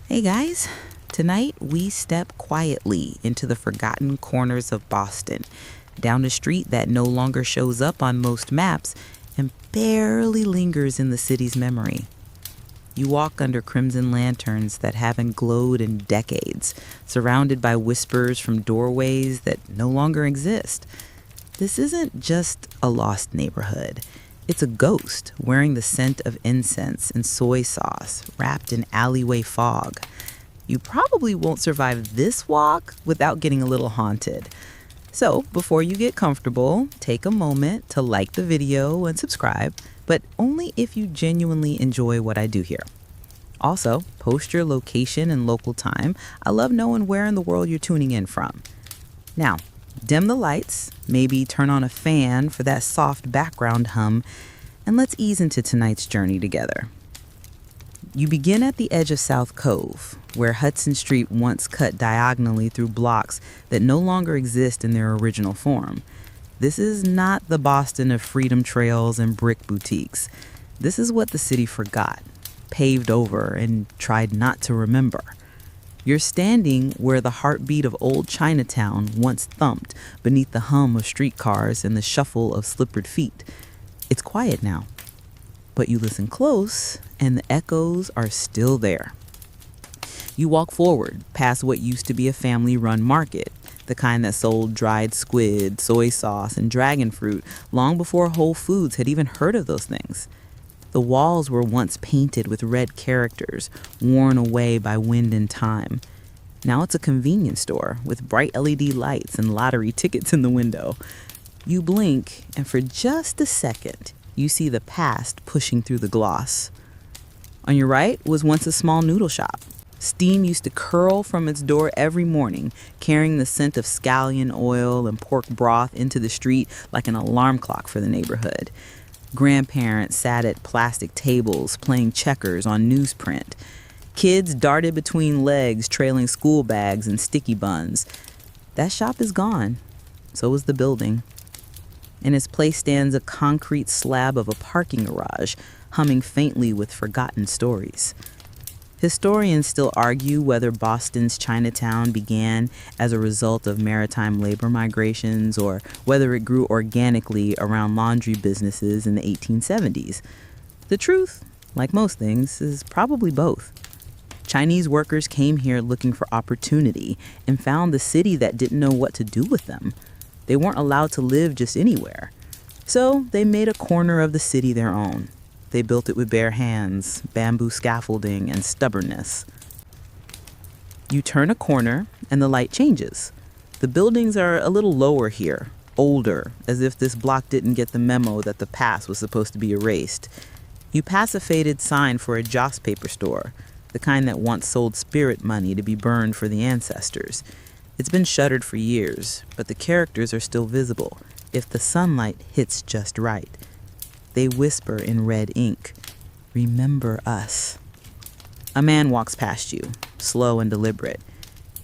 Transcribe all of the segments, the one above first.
Hey guys, tonight we step quietly into the forgotten corners of Boston, down a street that no longer shows up on most maps and barely lingers in the city's memory. You walk under crimson lanterns that haven't glowed in decades, surrounded by whispers from doorways that no longer exist. This isn't just a lost neighborhood. It's a ghost wearing the scent of incense and soy sauce, wrapped in alleyway fog. You probably won't survive this walk without getting a little haunted. So, before you get comfortable, take a moment to like the video and subscribe, but only if you genuinely enjoy what I do here. Also, post your location and local time. I love knowing where in the world you're tuning in from. Now, dim the lights, maybe turn on a fan for that soft background hum, and let's ease into tonight's journey together. You begin at the edge of South Cove, where Hudson Street once cut diagonally through blocks that no longer exist in their original form. This is not the Boston of freedom trails and brick boutiques. This is what the city forgot, paved over, and tried not to remember. You're standing where the heartbeat of old Chinatown once thumped beneath the hum of streetcars and the shuffle of slippered feet. It's quiet now, but you listen close and the echoes are still there. You walk forward past what used to be a family-run market, the kind that sold dried squid, soy sauce, and dragon fruit long before Whole Foods had even heard of those things. The walls were once painted with red characters, worn away by wind and time. Now it's a convenience store with bright LED lights and lottery tickets in the window. You blink, and for just a second, you see the past pushing through the gloss. On your right was once a small noodle shop. Steam used to curl from its door every morning, carrying the scent of scallion oil and pork broth into the street like an alarm clock for the neighborhood. Grandparents sat at plastic tables playing checkers on newsprint. Kids darted between legs trailing school bags and sticky buns. That shop is gone. So is the building. In its place stands a concrete slab of a parking garage, humming faintly with forgotten stories. Historians still argue whether Boston's Chinatown began as a result of maritime labor migrations or whether it grew organically around laundry businesses in the 1870s. The truth, like most things, is probably both. Chinese workers came here looking for opportunity and found the city that didn't know what to do with them. They weren't allowed to live just anywhere. So they made a corner of the city their own. They built it with bare hands, bamboo scaffolding, and stubbornness. You turn a corner, and the light changes. The buildings are a little lower here, older, as if this block didn't get the memo that the past was supposed to be erased. You pass a faded sign for a Joss paper store, the kind that once sold spirit money to be burned for the ancestors. It's been shuttered for years, but the characters are still visible, if the sunlight hits just right. They whisper in red ink, "Remember us." A man walks past you, slow and deliberate.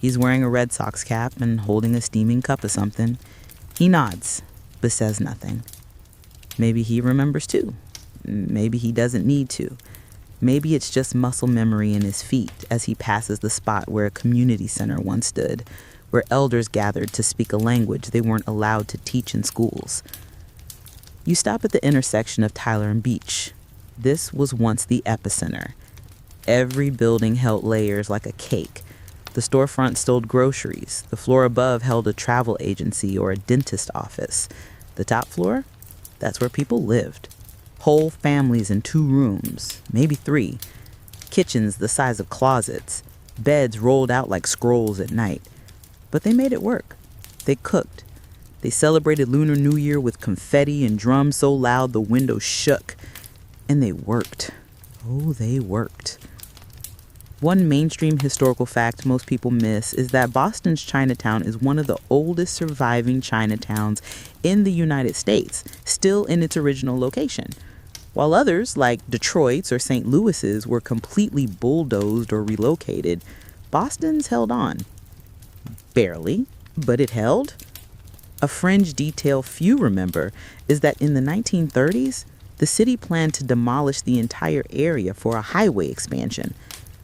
He's wearing a Red Sox cap and holding a steaming cup of something. He nods, but says nothing. Maybe he remembers too. Maybe he doesn't need to. Maybe it's just muscle memory in his feet as he passes the spot where a community center once stood, where elders gathered to speak a language they weren't allowed to teach in schools. You stop at the intersection of Tyler and Beach. This was once the epicenter. Every building held layers like a cake. The storefront sold groceries. The floor above held a travel agency or a dentist office. The top floor? That's where people lived. Whole families in 2 rooms, maybe 3. Kitchens the size of closets. Beds rolled out like scrolls at night. But they made it work. They cooked. They celebrated Lunar New Year with confetti and drums so loud the windows shook. And they worked. Oh, they worked. One mainstream historical fact most people miss is that Boston's Chinatown is one of the oldest surviving Chinatowns in the United States, still in its original location. While others, like Detroit's or St. Louis's, were completely bulldozed or relocated, Boston's held on. Barely, but it held. A fringe detail few remember is that in the 1930s, the city planned to demolish the entire area for a highway expansion.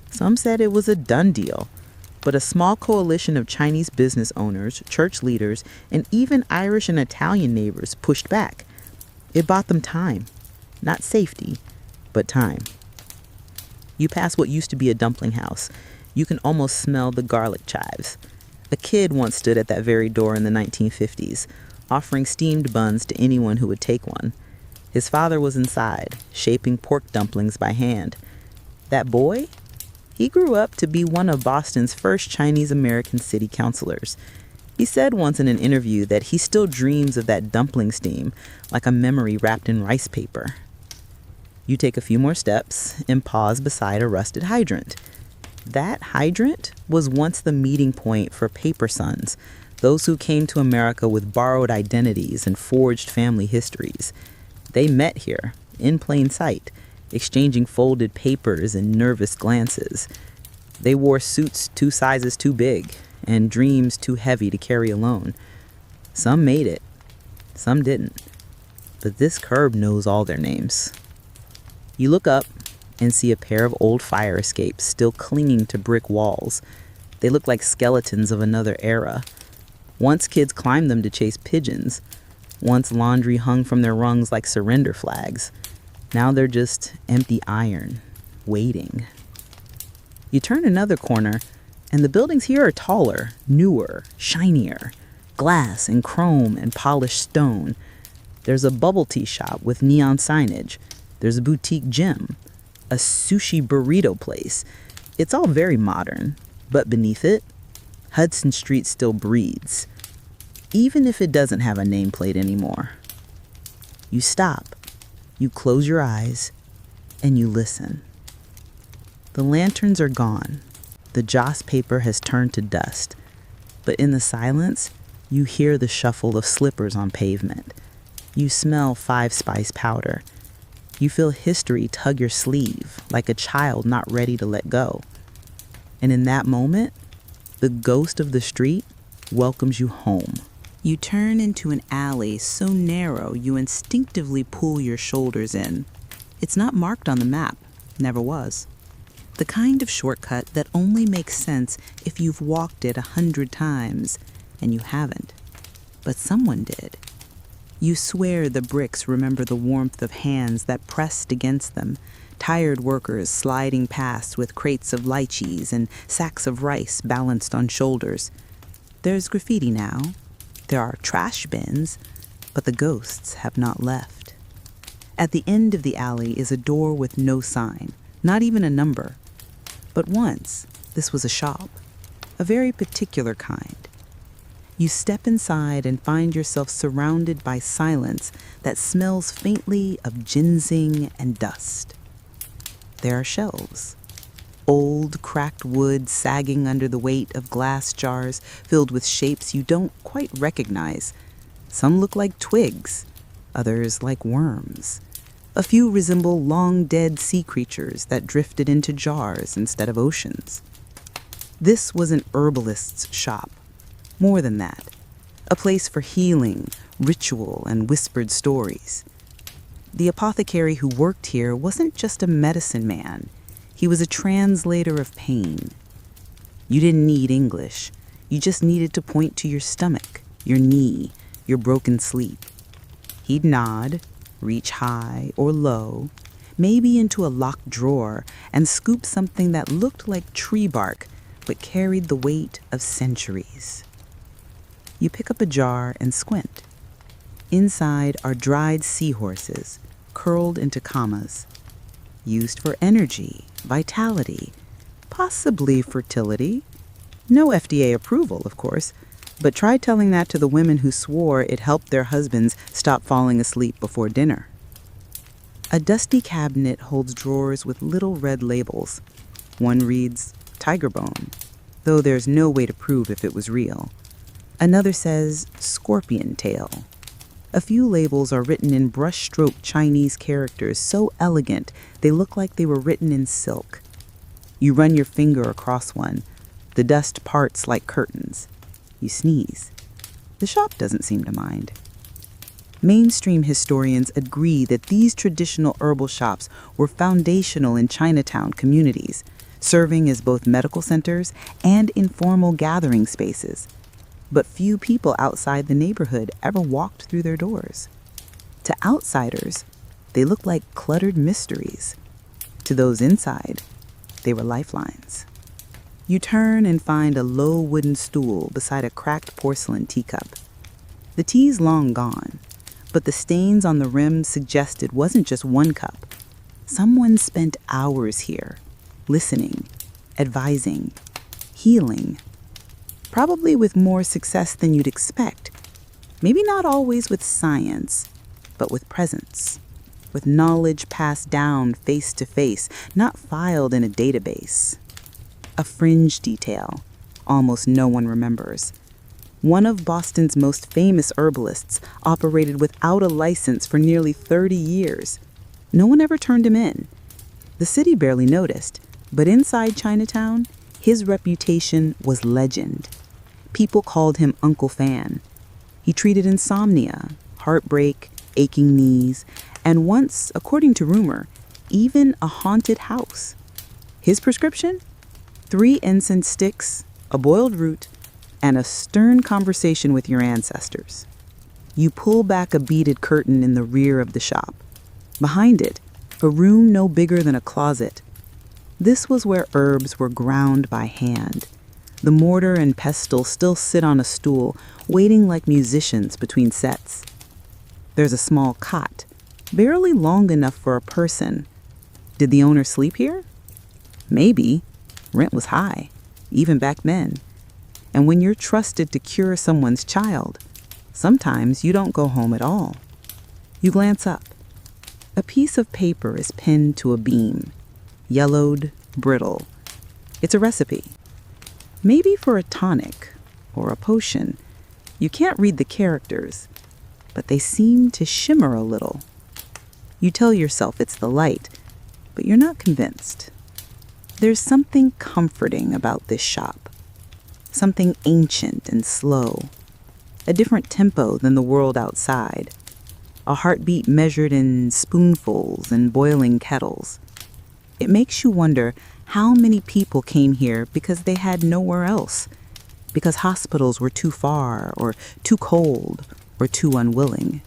Some said it was a done deal, but a small coalition of Chinese business owners, church leaders, and even Irish and Italian neighbors pushed back. It bought them time. Not safety, but time. You pass what used to be a dumpling house. You can almost smell the garlic chives. A kid once stood at that very door in the 1950s, offering steamed buns to anyone who would take one. His father was inside, shaping pork dumplings by hand. That boy? He grew up to be one of Boston's first Chinese-American city councilors. He said once in an interview that he still dreams of that dumpling steam, like a memory wrapped in rice paper. You take a few more steps and pause beside a rusted hydrant. That hydrant was once the meeting point for paper sons, those who came to America with borrowed identities and forged family histories. They met here, in plain sight, exchanging folded papers and nervous glances. They wore suits 2 sizes too big and dreams too heavy to carry alone. Some made it, some didn't. But this curb knows all their names. You look up and see a pair of old fire escapes still clinging to brick walls. They look like skeletons of another era. Once kids climbed them to chase pigeons. Once laundry hung from their rungs like surrender flags. Now they're just empty iron, waiting. You turn another corner, and the buildings here are taller, newer, shinier. Glass and chrome and polished stone. There's a bubble tea shop with neon signage. There's a boutique gym. A sushi burrito place. It's all very modern, but beneath it, Hudson Street still breathes, even if it doesn't have a nameplate anymore. You stop, you close your eyes, and you listen. The lanterns are gone. The joss paper has turned to dust, but in the silence, you hear the shuffle of slippers on pavement. You smell 5-spice powder. You feel history tug your sleeve like a child not ready to let go. And in that moment, the ghost of the street welcomes you home. You turn into an alley so narrow you instinctively pull your shoulders in. It's not marked on the map, never was. The kind of shortcut that only makes sense if you've walked it 100 times, and you haven't. But someone did. You swear the bricks remember the warmth of hands that pressed against them, tired workers sliding past with crates of lychees and sacks of rice balanced on shoulders. There's graffiti now. There are trash bins, but the ghosts have not left. At the end of the alley is a door with no sign, not even a number. But once, this was a shop, a very particular kind. You step inside and find yourself surrounded by silence that smells faintly of ginseng and dust. There are shelves. Old, cracked wood sagging under the weight of glass jars filled with shapes you don't quite recognize. Some look like twigs, others like worms. A few resemble long-dead sea creatures that drifted into jars instead of oceans. This was an herbalist's shop. More than that, a place for healing, ritual, and whispered stories. The apothecary who worked here wasn't just a medicine man. He was a translator of pain. You didn't need English. You just needed to point to your stomach, your knee, your broken sleep. He'd nod, reach high or low, maybe into a locked drawer, and scoop something that looked like tree bark but carried the weight of centuries. You pick up a jar and squint. Inside are dried seahorses, curled into commas, used for energy, vitality, possibly fertility. No FDA approval, of course, but try telling that to the women who swore it helped their husbands stop falling asleep before dinner. A dusty cabinet holds drawers with little red labels. One reads, tiger bone, though there's no way to prove if it was real. Another says, scorpion tail. A few labels are written in brushstroke Chinese characters so elegant they look like they were written in silk. You run your finger across one. The dust parts like curtains. You sneeze. The shop doesn't seem to mind. Mainstream historians agree that these traditional herbal shops were foundational in Chinatown communities, serving as both medical centers and informal gathering spaces. But few people outside the neighborhood ever walked through their doors. To outsiders, they looked like cluttered mysteries. To those inside, they were lifelines. You turn and find a low wooden stool beside a cracked porcelain teacup. The tea's long gone, but the stains on the rim suggest it wasn't just one cup. Someone spent hours here, listening, advising, healing, probably with more success than you'd expect. Maybe not always with science, but with presence, with knowledge passed down face to face, not filed in a database. A fringe detail almost no one remembers. One of Boston's most famous herbalists operated without a license for nearly 30 years. No one ever turned him in. The city barely noticed, but inside Chinatown, his reputation was legend. People called him Uncle Fan. He treated insomnia, heartbreak, aching knees, and once, according to rumor, even a haunted house. His prescription? 3 incense sticks, a boiled root, and a stern conversation with your ancestors. You pull back a beaded curtain in the rear of the shop. Behind it, a room no bigger than a closet. This was where herbs were ground by hand. The mortar and pestle still sit on a stool, waiting like musicians between sets. There's a small cot, barely long enough for a person. Did the owner sleep here? Maybe. Rent was high, even back then. And when you're trusted to cure someone's child, sometimes you don't go home at all. You glance up. A piece of paper is pinned to a beam, yellowed, brittle. It's a recipe. Maybe for a tonic or a potion. You can't read the characters, but they seem to shimmer a little. You tell yourself it's the light, but you're not convinced. There's something comforting about this shop, something ancient and slow, a different tempo than the world outside, a heartbeat measured in spoonfuls and boiling kettles. It makes you wonder how many people came here because they had nowhere else, because hospitals were too far or too cold or too unwilling.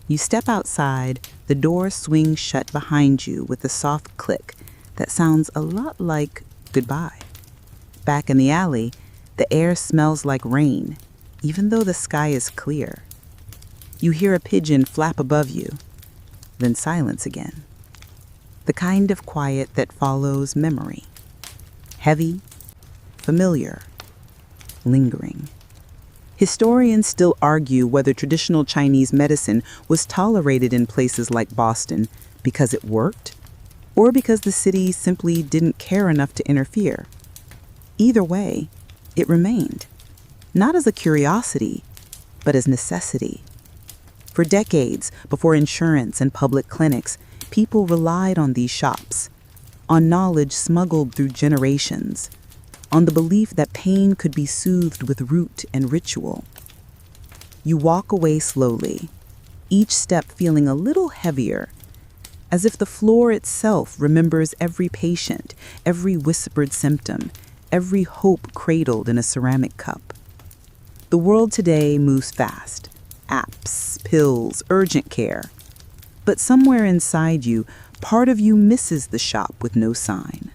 You step outside, the door swings shut behind you with a soft click that sounds a lot like goodbye. Back in the alley, the air smells like rain, even though the sky is clear. You hear a pigeon flap above you, then silence again. The kind of quiet that follows memory. Heavy, familiar, lingering. Historians still argue whether traditional Chinese medicine was tolerated in places like Boston because it worked, or because the city simply didn't care enough to interfere. Either way, it remained, not as a curiosity, but as necessity. For decades, before insurance and public clinics, people relied on these shops, on knowledge smuggled through generations, on the belief that pain could be soothed with root and ritual. You walk away slowly, each step feeling a little heavier, as if the floor itself remembers every patient, every whispered symptom, every hope cradled in a ceramic cup. The world today moves fast. Apps, pills, urgent care. But somewhere inside you, part of you misses the shop with no sign.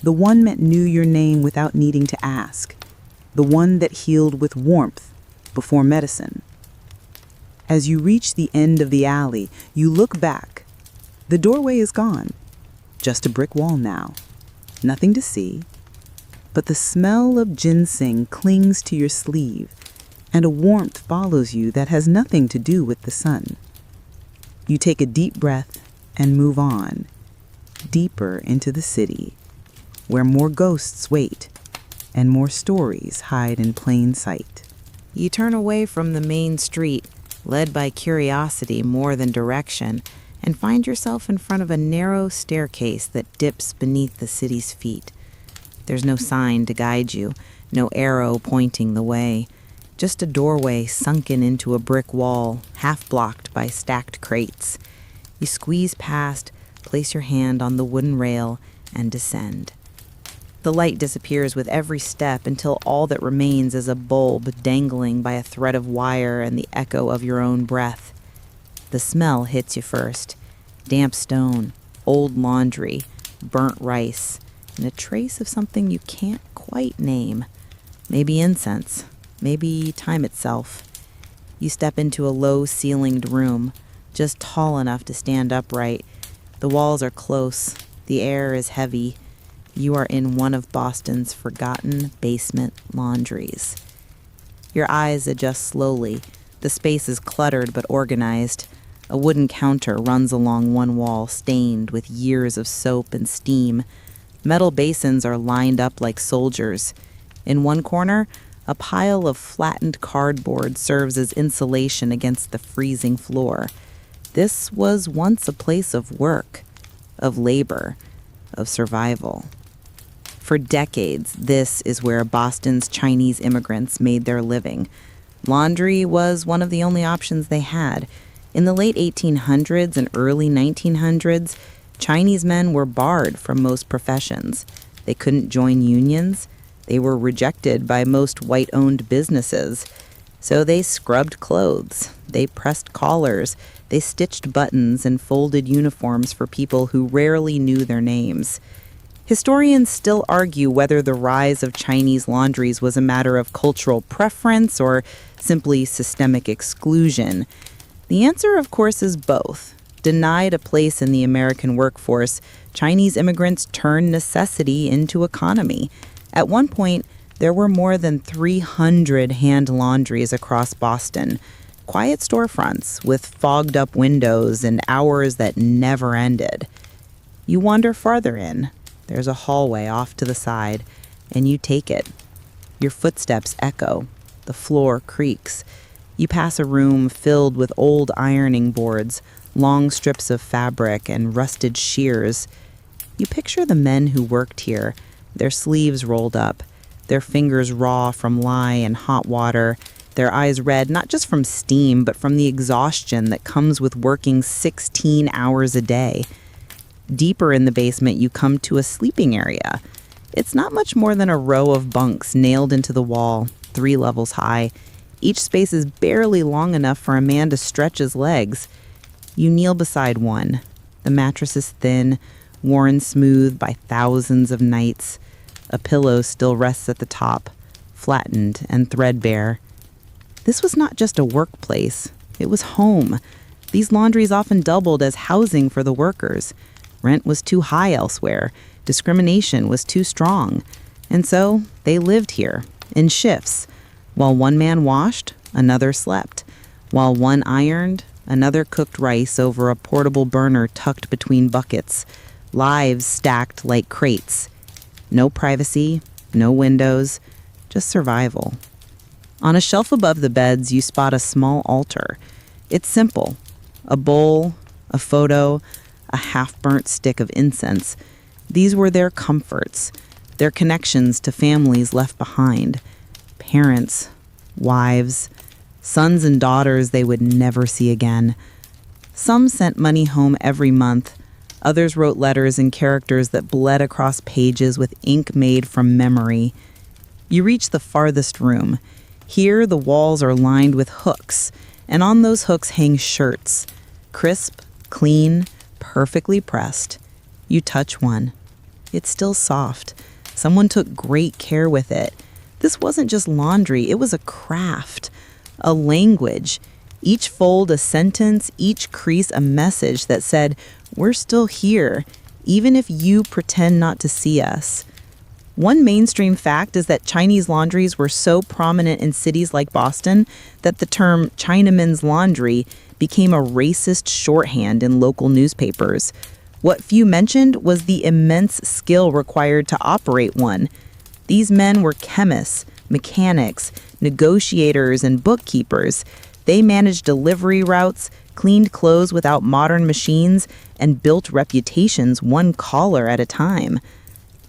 The one that knew your name without needing to ask. The one that healed with warmth before medicine. As you reach the end of the alley, you look back. The doorway is gone. Just a brick wall now. Nothing to see. But the smell of ginseng clings to your sleeve, and a warmth follows you that has nothing to do with the sun. You take a deep breath and move on, deeper into the city, where more ghosts wait and more stories hide in plain sight. You turn away from the main street, led by curiosity more than direction, and find yourself in front of a narrow staircase that dips beneath the city's feet. There's no sign to guide you, no arrow pointing the way. Just a doorway sunken into a brick wall, half blocked by stacked crates. You squeeze past, place your hand on the wooden rail, and descend. The light disappears with every step until all that remains is a bulb dangling by a thread of wire and the echo of your own breath. The smell hits you first. Damp stone, old laundry, burnt rice, and a trace of something you can't quite name. Maybe incense, maybe time itself. You step into a low-ceilinged room, just tall enough to stand upright. The walls are close. The air is heavy. You are in one of Boston's forgotten basement laundries. Your eyes adjust slowly. The space is cluttered but organized. A wooden counter runs along one wall, stained with years of soap and steam. Metal basins are lined up like soldiers. In one corner, a pile of flattened cardboard serves as insulation against the freezing floor. This was once a place of work, of labor, of survival. For decades, this is where Boston's Chinese immigrants made their living. Laundry was one of the only options they had. In the late 1800s and early 1900s, Chinese men were barred from most professions. They couldn't join unions. They were rejected by most white-owned businesses. So they scrubbed clothes, they pressed collars, they stitched buttons and folded uniforms for people who rarely knew their names. Historians still argue whether the rise of Chinese laundries was a matter of cultural preference or simply systemic exclusion. The answer, of course, is both. Denied a place in the American workforce, Chinese immigrants turned necessity into economy. At one point, there were more than 300 hand laundries across Boston, quiet storefronts with fogged-up windows and hours that never ended. You wander farther in. There's a hallway off to the side, and you take it. Your footsteps echo. The floor creaks. You pass a room filled with old ironing boards, long strips of fabric, and rusted shears. You picture the men who worked here, their sleeves rolled up, their fingers raw from lye and hot water, their eyes red not just from steam, but from the exhaustion that comes with working 16 hours a day. Deeper in the basement, you come to a sleeping area. It's not much more than a row of bunks nailed into the wall, 3 levels high. Each space is barely long enough for a man to stretch his legs. You kneel beside one. The mattress is thin, worn smooth by thousands of nights. A pillow still rests at the top, flattened and threadbare. This was not just a workplace. It was home. These laundries often doubled as housing for the workers. Rent was too high elsewhere. Discrimination was too strong. And so they lived here, in shifts. While one man washed, another slept. While one ironed, another cooked rice over a portable burner tucked between buckets. Lives stacked like crates. No privacy, no windows, just survival. On a shelf above the beds, you spot a small altar. It's simple. A bowl, a photo, a half-burnt stick of incense. These were their comforts, their connections to families left behind. Parents, wives, sons and daughters they would never see again. Some sent money home every month. Others wrote letters in characters that bled across pages with ink made from memory. You reach the farthest room. Here, the walls are lined with hooks, and on those hooks hang shirts. Crisp, clean, perfectly pressed. You touch one. It's still soft. Someone took great care with it. This wasn't just laundry, it was a craft, a language. Each fold a sentence, each crease a message that said, "We're still here, even if you pretend not to see us." One mainstream fact is that Chinese laundries were so prominent in cities like Boston that the term Chinaman's laundry became a racist shorthand in local newspapers. What few mentioned was the immense skill required to operate one. These men were chemists, mechanics, negotiators, and bookkeepers. They managed delivery routes, cleaned clothes without modern machines, and built reputations one caller at a time.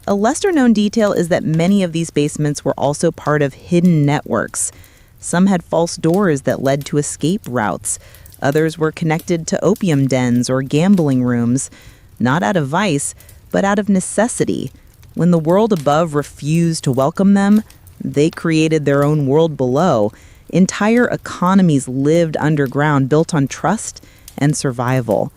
A lesser-known detail is that many of these basements were also part of hidden networks. Some had false doors that led to escape routes. Others were connected to opium dens or gambling rooms, not out of vice, but out of necessity. When the world above refused to welcome them, they created their own world below. Entire economies lived underground, built on trust and survival.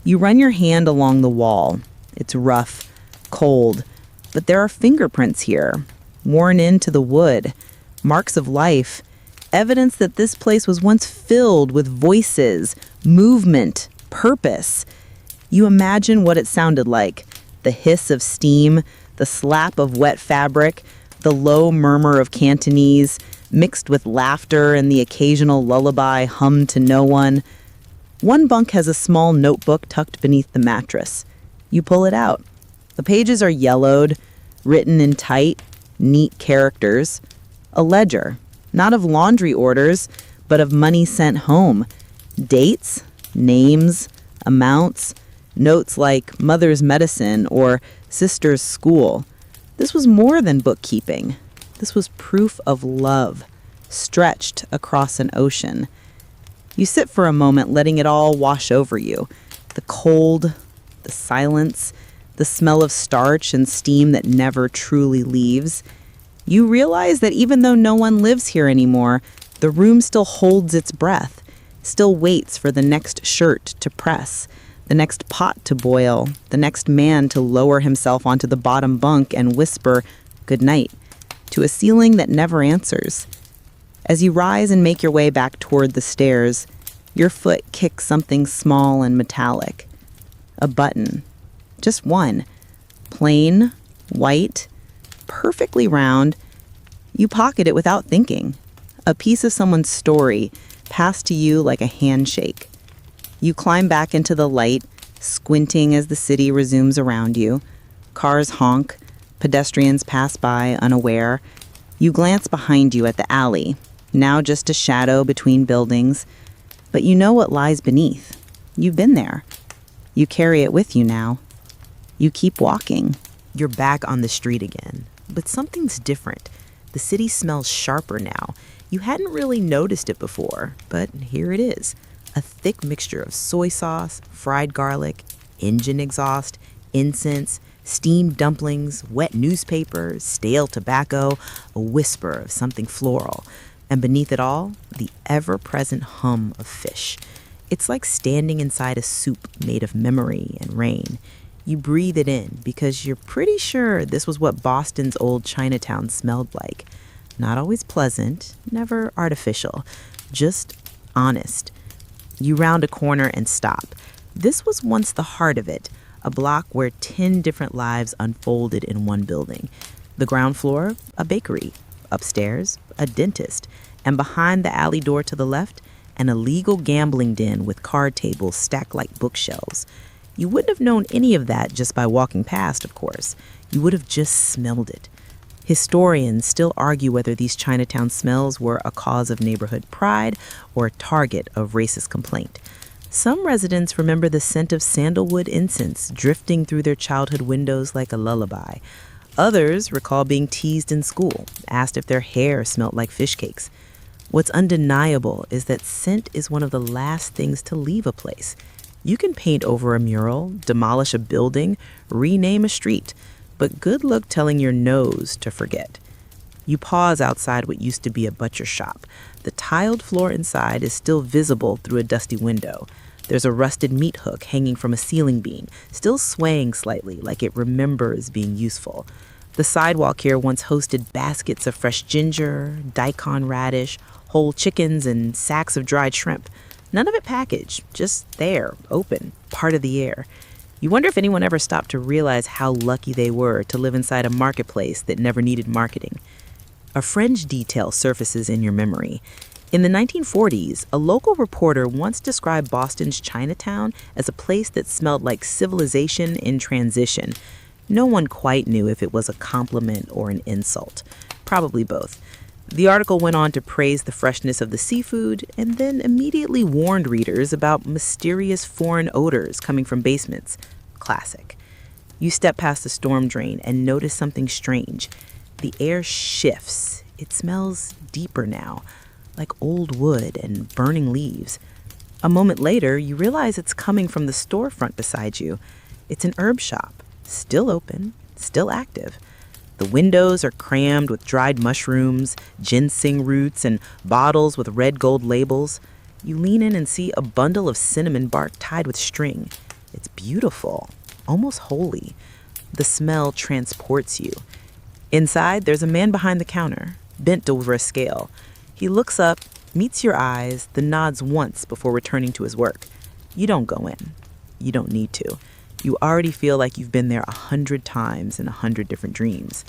You run your hand along the wall. It's rough, cold, but there are fingerprints here, worn into the wood, marks of life, evidence that this place was once filled with voices, movement, purpose. You imagine what it sounded like: the hiss of steam, the slap of wet fabric, the low murmur of Cantonese, mixed with laughter and the occasional lullaby hummed to no one. One bunk has a small notebook tucked beneath the mattress. You pull it out. The pages are yellowed, written in tight, neat characters. A ledger, not of laundry orders, but of money sent home. Dates, names, amounts, notes like mother's medicine or sister's school. This was more than bookkeeping. This was proof of love, stretched across an ocean. You sit for a moment, letting it all wash over you. The cold, the silence, the smell of starch and steam that never truly leaves. You realize that even though no one lives here anymore, the room still holds its breath, still waits for the next shirt to press, the next pot to boil, the next man to lower himself onto the bottom bunk and whisper "good night" to a ceiling that never answers. As you rise and make your way back toward the stairs, your foot kicks something small and metallic. A button. Just one. Plain, white, perfectly round. You pocket it without thinking. A piece of someone's story passed to you like a handshake. You climb back into the light, squinting as the city resumes around you. Cars honk. Pedestrians pass by unaware. You glance behind you at the alley, now just a shadow between buildings, but you know what lies beneath. You've been there. You carry it with you now. You keep walking. You're back on the street again, but something's different. The city smells sharper now. You hadn't really noticed it before, but here it is. A thick mixture of soy sauce, fried garlic, engine exhaust, incense, steamed dumplings, wet newspaper, stale tobacco, a whisper of something floral. And beneath it all, the ever-present hum of fish. It's like standing inside a soup made of memory and rain. You breathe it in because you're pretty sure this was what Boston's old Chinatown smelled like. Not always pleasant, never artificial, just honest. You round a corner and stop. This was once the heart of it, a block where 10 different lives unfolded in one building. The ground floor, a bakery. Upstairs, a dentist. And behind the alley door to the left, an illegal gambling den with card tables stacked like bookshelves. You wouldn't have known any of that just by walking past, of course. You would have just smelled it. Historians still argue whether these Chinatown smells were a cause of neighborhood pride or a target of racist complaint. Some residents remember the scent of sandalwood incense drifting through their childhood windows like a lullaby. Others recall being teased in school, asked if their hair smelled like fish cakes. What's undeniable is that scent is one of the last things to leave a place. You can paint over a mural, demolish a building, rename a street, but good luck telling your nose to forget. You pause outside what used to be a butcher shop. The tiled floor inside is still visible through a dusty window. There's a rusted meat hook hanging from a ceiling beam, still swaying slightly like it remembers being useful. The sidewalk here once hosted baskets of fresh ginger, daikon radish, whole chickens, and sacks of dried shrimp. None of it packaged, just there, open, part of the air. You wonder if anyone ever stopped to realize how lucky they were to live inside a marketplace that never needed marketing. A fringe detail surfaces in your memory. In the 1940s, a local reporter once described Boston's Chinatown as a place that smelled like civilization in transition. No one quite knew if it was a compliment or an insult. Probably both. The article went on to praise the freshness of the seafood and then immediately warned readers about mysterious foreign odors coming from basements. Classic. You step past the storm drain and notice something strange. The air shifts. It smells deeper now, like old wood and burning leaves. A moment later, you realize it's coming from the storefront beside you. It's an herb shop, still open, still active. The windows are crammed with dried mushrooms, ginseng roots, and bottles with red gold labels. You lean in and see a bundle of cinnamon bark tied with string. It's beautiful, almost holy. The smell transports you. Inside, there's a man behind the counter, bent over a scale. He looks up, meets your eyes, then nods once before returning to his work. You don't go in. You don't need to. You already feel like you've been there 100 times in 100 different dreams.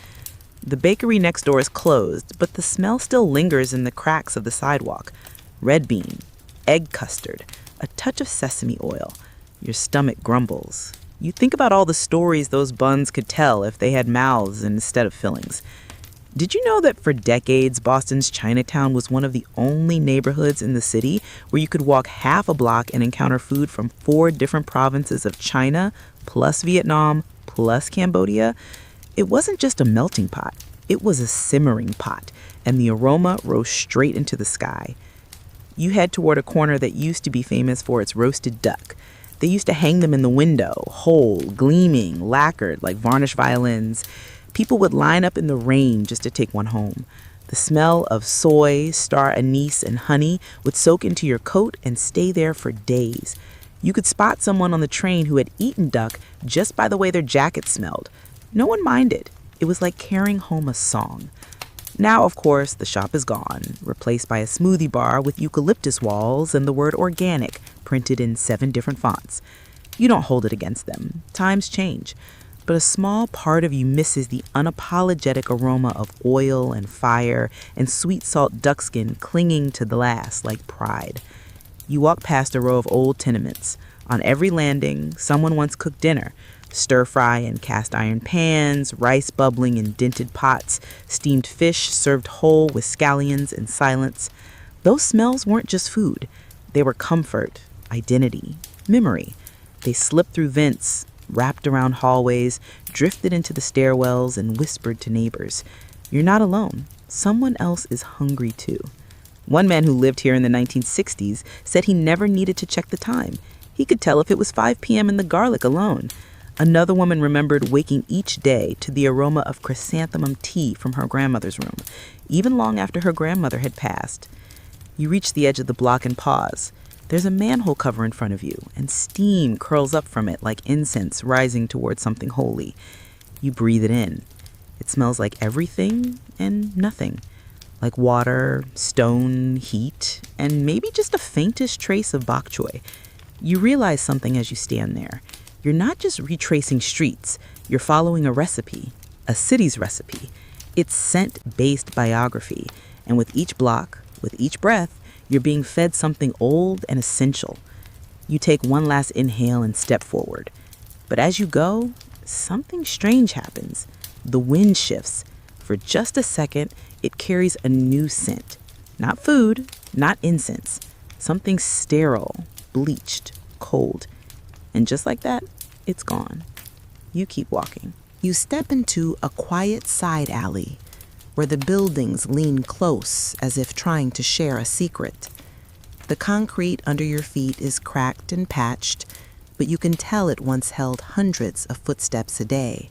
The bakery next door is closed, but the smell still lingers in the cracks of the sidewalk. Red bean, egg custard, a touch of sesame oil. Your stomach grumbles. You think about all the stories those buns could tell if they had mouths instead of fillings. Did you know that for decades, Boston's Chinatown was one of the only neighborhoods in the city where you could walk half a block and encounter food from 4 different provinces of China, plus Vietnam, plus Cambodia? It wasn't just a melting pot. It was a simmering pot, and the aroma rose straight into the sky. You head toward a corner that used to be famous for its roasted duck. They used to hang them in the window, whole, gleaming, lacquered like varnished violins. People would line up in the rain just to take one home. The smell of soy, star anise, and honey would soak into your coat and stay there for days. You could spot someone on the train who had eaten duck just by the way their jacket smelled. No one minded. It was like carrying home a song. Now, of course, the shop is gone, replaced by a smoothie bar with eucalyptus walls and the word organic printed in 7 different fonts. You don't hold it against them. Times change. But a small part of you misses the unapologetic aroma of oil and fire and sweet salt duck skin clinging to the glass like pride. You walk past a row of old tenements. On every landing, someone once cooked dinner. Stir-fry in cast-iron pans, rice bubbling in dented pots, steamed fish served whole with scallions in silence. Those smells weren't just food. They were comfort, identity, memory. They slipped through vents, wrapped around hallways, drifted into the stairwells, and whispered to neighbors. You're not alone. Someone else is hungry too. One man who lived here in the 1960s said he never needed to check the time. He could tell if it was 5 p.m. in the garlic alone. Another woman remembered waking each day to the aroma of chrysanthemum tea from her grandmother's room, even long after her grandmother had passed. You reach the edge of the block and pause. There's a manhole cover in front of you, and steam curls up from it like incense rising towards something holy. You breathe it in. It smells like everything and nothing, like water, stone, heat, and maybe just a faintest trace of bok choy. You realize something as you stand there. You're not just retracing streets. You're following a recipe, a city's recipe. It's scent-based biography, and with each block, with each breath, you're being fed something old and essential. You take one last inhale and step forward. But as you go, something strange happens. The wind shifts. For just a second, it carries a new scent. Not food, not incense. Something sterile, bleached, cold. And just like that, it's gone. You keep walking. You step into a quiet side alley where the buildings lean close as if trying to share a secret. The concrete under your feet is cracked and patched, but you can tell it once held hundreds of footsteps a day.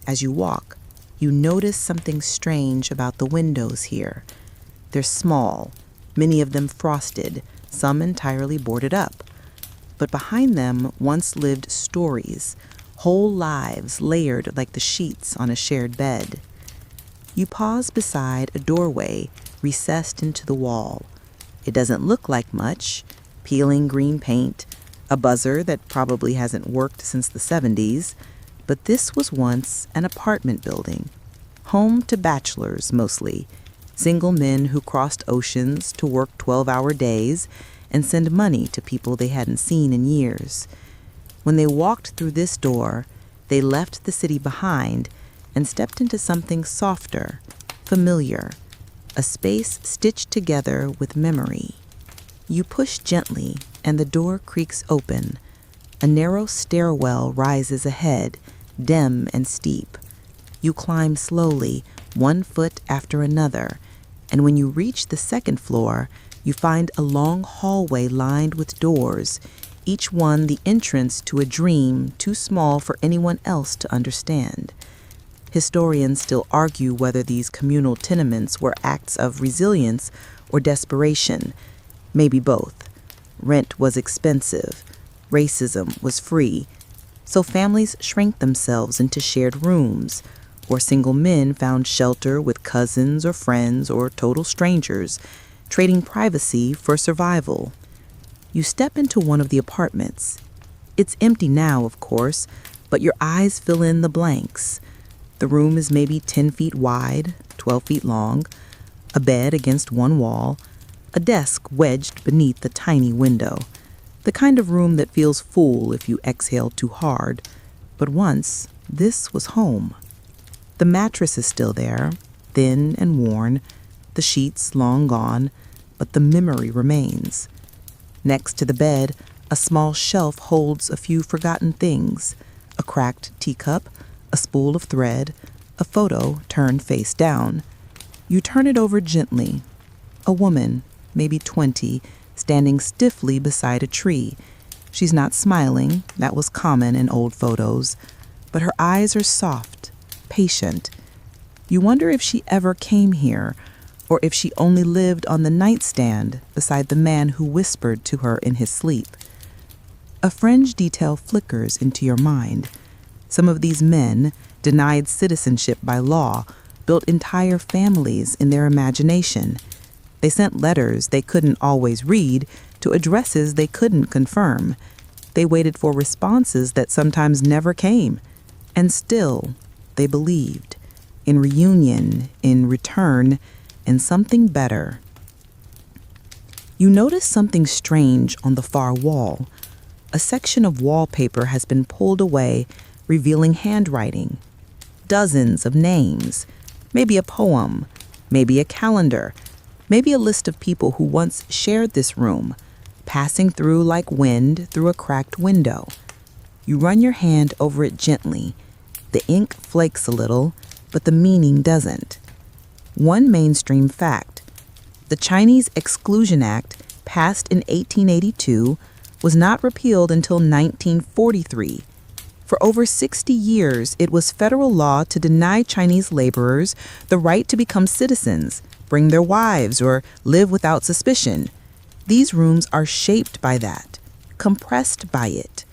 As you walk, you notice something strange about the windows here. They're small, many of them frosted, some entirely boarded up. But behind them once lived stories, whole lives layered like the sheets on a shared bed. You pause beside a doorway recessed into the wall. It doesn't look like much. Peeling green paint, a buzzer that probably hasn't worked since the 70s. But this was once an apartment building, home to bachelors mostly, single men who crossed oceans to work 12-hour days and send money to people they hadn't seen in years. When they walked through this door, they left the city behind and stepped into something softer, familiar, a space stitched together with memory. You push gently, and the door creaks open. A narrow stairwell rises ahead, dim and steep. You climb slowly, one foot after another, and when you reach the second floor, you find a long hallway lined with doors, each one the entrance to a dream too small for anyone else to understand. Historians still argue whether these communal tenements were acts of resilience or desperation, maybe both. Rent was expensive, racism was free, so families shrank themselves into shared rooms, or single men found shelter with cousins or friends or total strangers, trading privacy for survival. You step into one of the apartments. It's empty now, of course, but your eyes fill in the blanks. The room is maybe 10 feet wide, 12 feet long, a bed against one wall, a desk wedged beneath the tiny window, the kind of room that feels full if you exhale too hard. But once, this was home. The mattress is still there, thin and worn, the sheets long gone, but the memory remains. Next to the bed, a small shelf holds a few forgotten things: a cracked teacup, a spool of thread, a photo turned face down. You turn it over gently. A woman, maybe 20, standing stiffly beside a tree. She's not smiling, that was common in old photos, but her eyes are soft, patient. You wonder if she ever came here, or if she only lived on the nightstand beside the man who whispered to her in his sleep. A fringe detail flickers into your mind. Some of these men, denied citizenship by law, built entire families in their imagination. They sent letters they couldn't always read to addresses they couldn't confirm. They waited for responses that sometimes never came. And still, they believed. In reunion, in return, in something better. You notice something strange on the far wall. A section of wallpaper has been pulled away, revealing handwriting. Dozens of names. Maybe a poem. Maybe a calendar. Maybe a list of people who once shared this room, passing through like wind through a cracked window. You run your hand over it gently. The ink flakes a little, but the meaning doesn't. One mainstream fact: the Chinese Exclusion Act, passed in 1882, was not repealed until 1943. For over 60 years, it was federal law to deny Chinese laborers the right to become citizens, bring their wives, or live without suspicion. These rooms are shaped by that, compressed by it.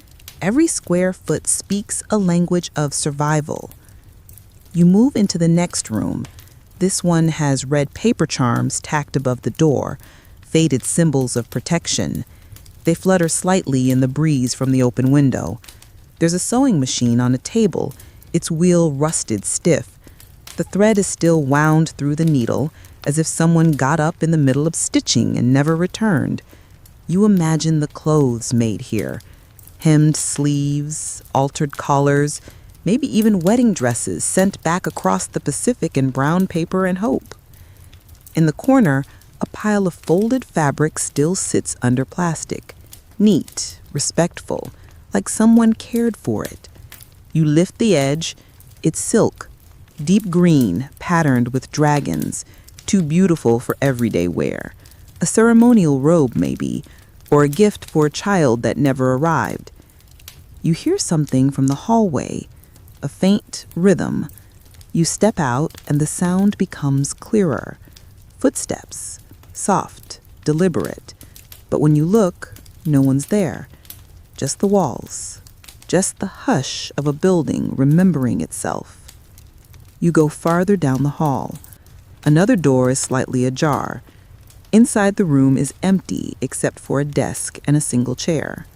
Every square foot speaks a language of survival. You move into the next room. This one has red paper charms tacked above the door, faded symbols of protection. They flutter slightly in the breeze from the open window. There's a sewing machine on a table, its wheel rusted stiff. The thread is still wound through the needle, as if someone got up in the middle of stitching and never returned. You imagine the clothes made here: hemmed sleeves, altered collars, maybe even wedding dresses sent back across the Pacific in brown paper and hope. In the corner, a pile of folded fabric still sits under plastic, neat, respectful, like someone cared for it. You lift the edge. It's silk, deep green, patterned with dragons, too beautiful for everyday wear. A ceremonial robe, maybe, or a gift for a child that never arrived. You hear something from the hallway, a faint rhythm. You step out and the sound becomes clearer. Footsteps, soft, deliberate. But when you look, no one's there. Just the walls, just the hush of a building remembering itself. You go farther down the hall. Another door is slightly ajar. Inside the room is empty except for a desk and a single chair.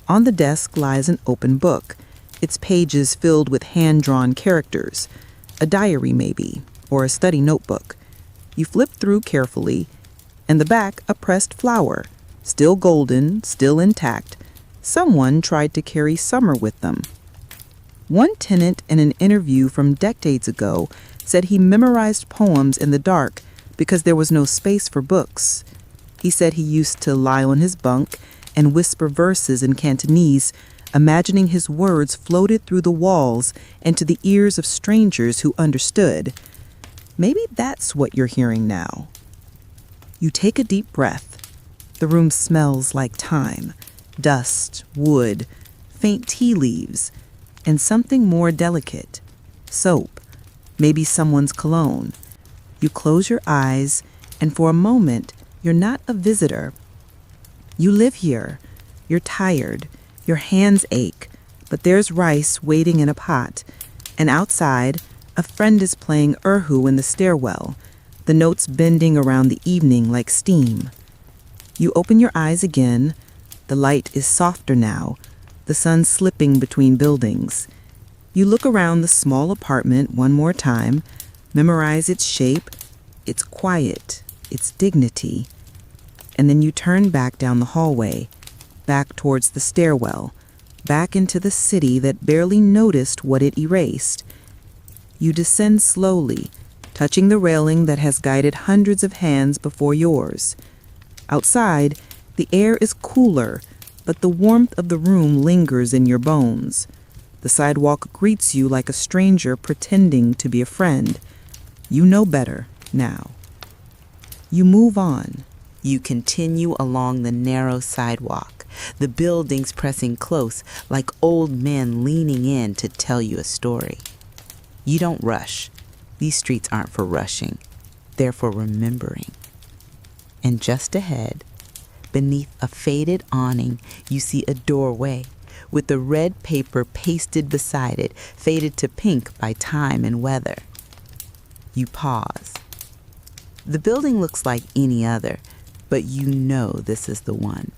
On the desk lies an open book, its pages filled with hand-drawn characters, a diary maybe, or a study notebook. You flip through carefully, and the back a pressed flower, still golden, still intact. Someone tried to carry summer with them. One tenant in an interview from decades ago said he memorized poems in the dark because there was no space for books. He said he used to lie on his bunk and whisper verses in Cantonese, imagining his words floated through the walls and to the ears of strangers who understood. Maybe that's what you're hearing now. You take a deep breath. The room smells like time. dust, wood, faint tea leaves, and something more delicate, soap, maybe someone's cologne. You close your eyes, and for a moment, you're not a visitor. You live here. You're tired. Your hands ache, but there's rice waiting in a pot. And outside, a friend is playing erhu in the stairwell, the notes bending around the evening like steam. You open your eyes again. The light is softer now, the sun slipping between buildings. You look around the small apartment one more time, memorize its shape, its quiet, its dignity, and then you turn back down the hallway, back towards the stairwell, back into the city that barely noticed what it erased. You descend slowly, touching the railing that has guided hundreds of hands before yours. Outside, the air is cooler, but the warmth of the room lingers in your bones. The sidewalk greets you like a stranger pretending to be a friend. You know better now. You move on. You continue along the narrow sidewalk, the buildings pressing close like old men leaning in to tell you a story. You don't rush. These streets aren't for rushing. They're for remembering. And just ahead, beneath a faded awning, you see a doorway with the red paper pasted beside it, faded to pink by time and weather. You pause. The building looks like any other, but you know this is the one.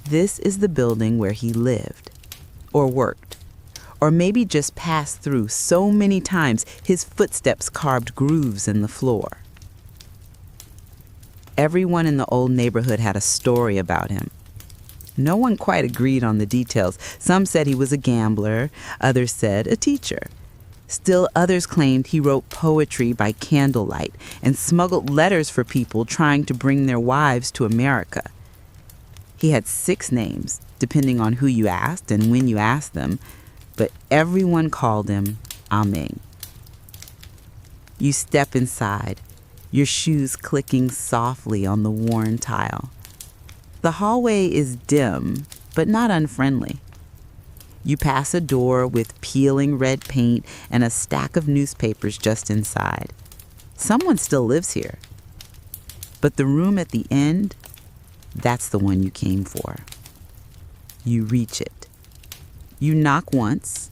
This is the building where he lived, or worked, or maybe just passed through so many times his footsteps carved grooves in the floor. Everyone in the old neighborhood had a story about him. No one quite agreed on the details. Some said he was a gambler, others said a teacher. Still others claimed he wrote poetry by candlelight and smuggled letters for people trying to bring their wives to America. He had 6 names, depending on who you asked and when you asked them, but everyone called him Ameng. You step inside, your shoes clicking softly on the worn tile. The hallway is dim, but not unfriendly. You pass a door with peeling red paint and a stack of newspapers just inside. Someone still lives here. But the room at the end, that's the one you came for. You reach it. You knock once,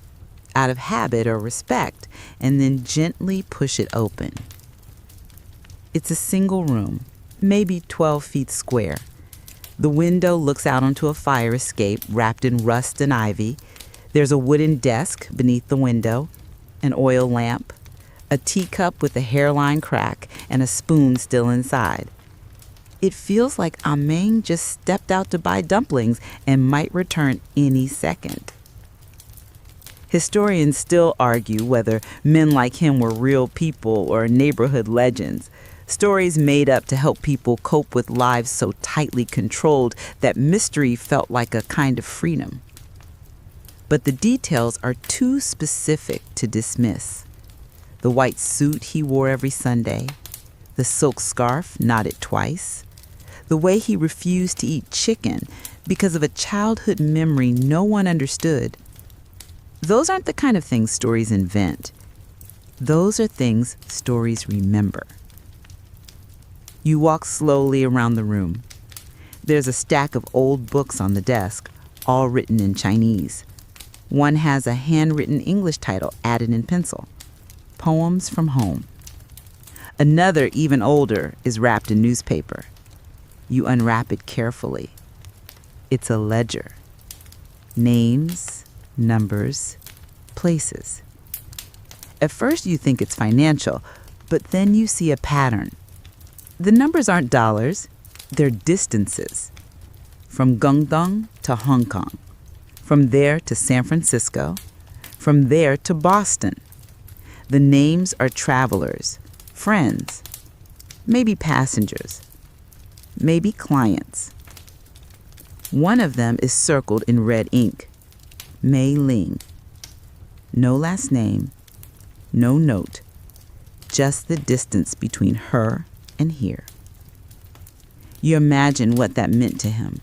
out of habit or respect, and then gently push it open. It's a single room, maybe 12 feet square. The window looks out onto a fire escape wrapped in rust and ivy. There's a wooden desk beneath the window, an oil lamp, a teacup with a hairline crack, and a spoon still inside. It feels like Ameng just stepped out to buy dumplings and might return any second. Historians still argue whether men like him were real people or neighborhood legends, stories made up to help people cope with lives so tightly controlled that mystery felt like a kind of freedom. But the details are too specific to dismiss. The white suit he wore every Sunday, the silk scarf knotted twice, the way he refused to eat chicken because of a childhood memory no one understood. Those aren't the kind of things stories invent. Those are things stories remember. You walk slowly around the room. There's a stack of old books on the desk, all written in Chinese. One has a handwritten English title added in pencil, Poems from Home. Another, even older, is wrapped in newspaper. You unwrap it carefully. It's a ledger. Names, numbers, places. At first you think it's financial, but then you see a pattern. The numbers aren't dollars, they're distances. From Guangdong to Hong Kong, from there to San Francisco, from there to Boston. The names are travelers, friends, maybe passengers, maybe clients. One of them is circled in red ink, Mei Ling. No last name, no note, just the distance between her and here. You imagine what that meant to him,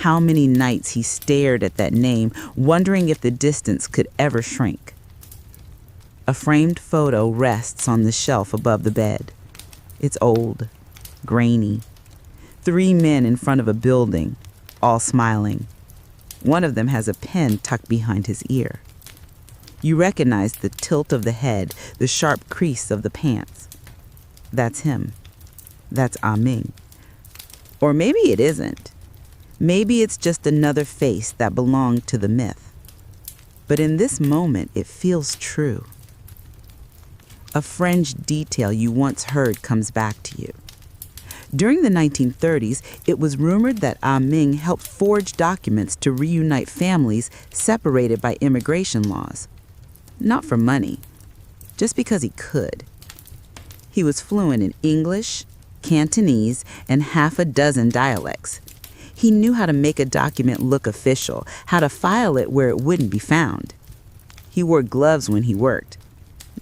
How many nights he stared at that name, wondering if the distance could ever shrink. A framed photo rests on the shelf above the bed. It's old, grainy. 3 men in front of a building, all smiling. One of them has a pen tucked behind his ear. You recognize the tilt of the head, the sharp crease of the pants. That's him. That's Ah Ming. Or maybe it isn't. Maybe it's just another face that belonged to the myth. But in this moment, it feels true. A fringed detail you once heard comes back to you. During the 1930s, it was rumored that Ah Ming helped forge documents to reunite families separated by immigration laws. Not for money, just because he could. He was fluent in English, Cantonese, and half a dozen dialects. He knew how to make a document look official, how to file it where it wouldn't be found. He wore gloves when he worked,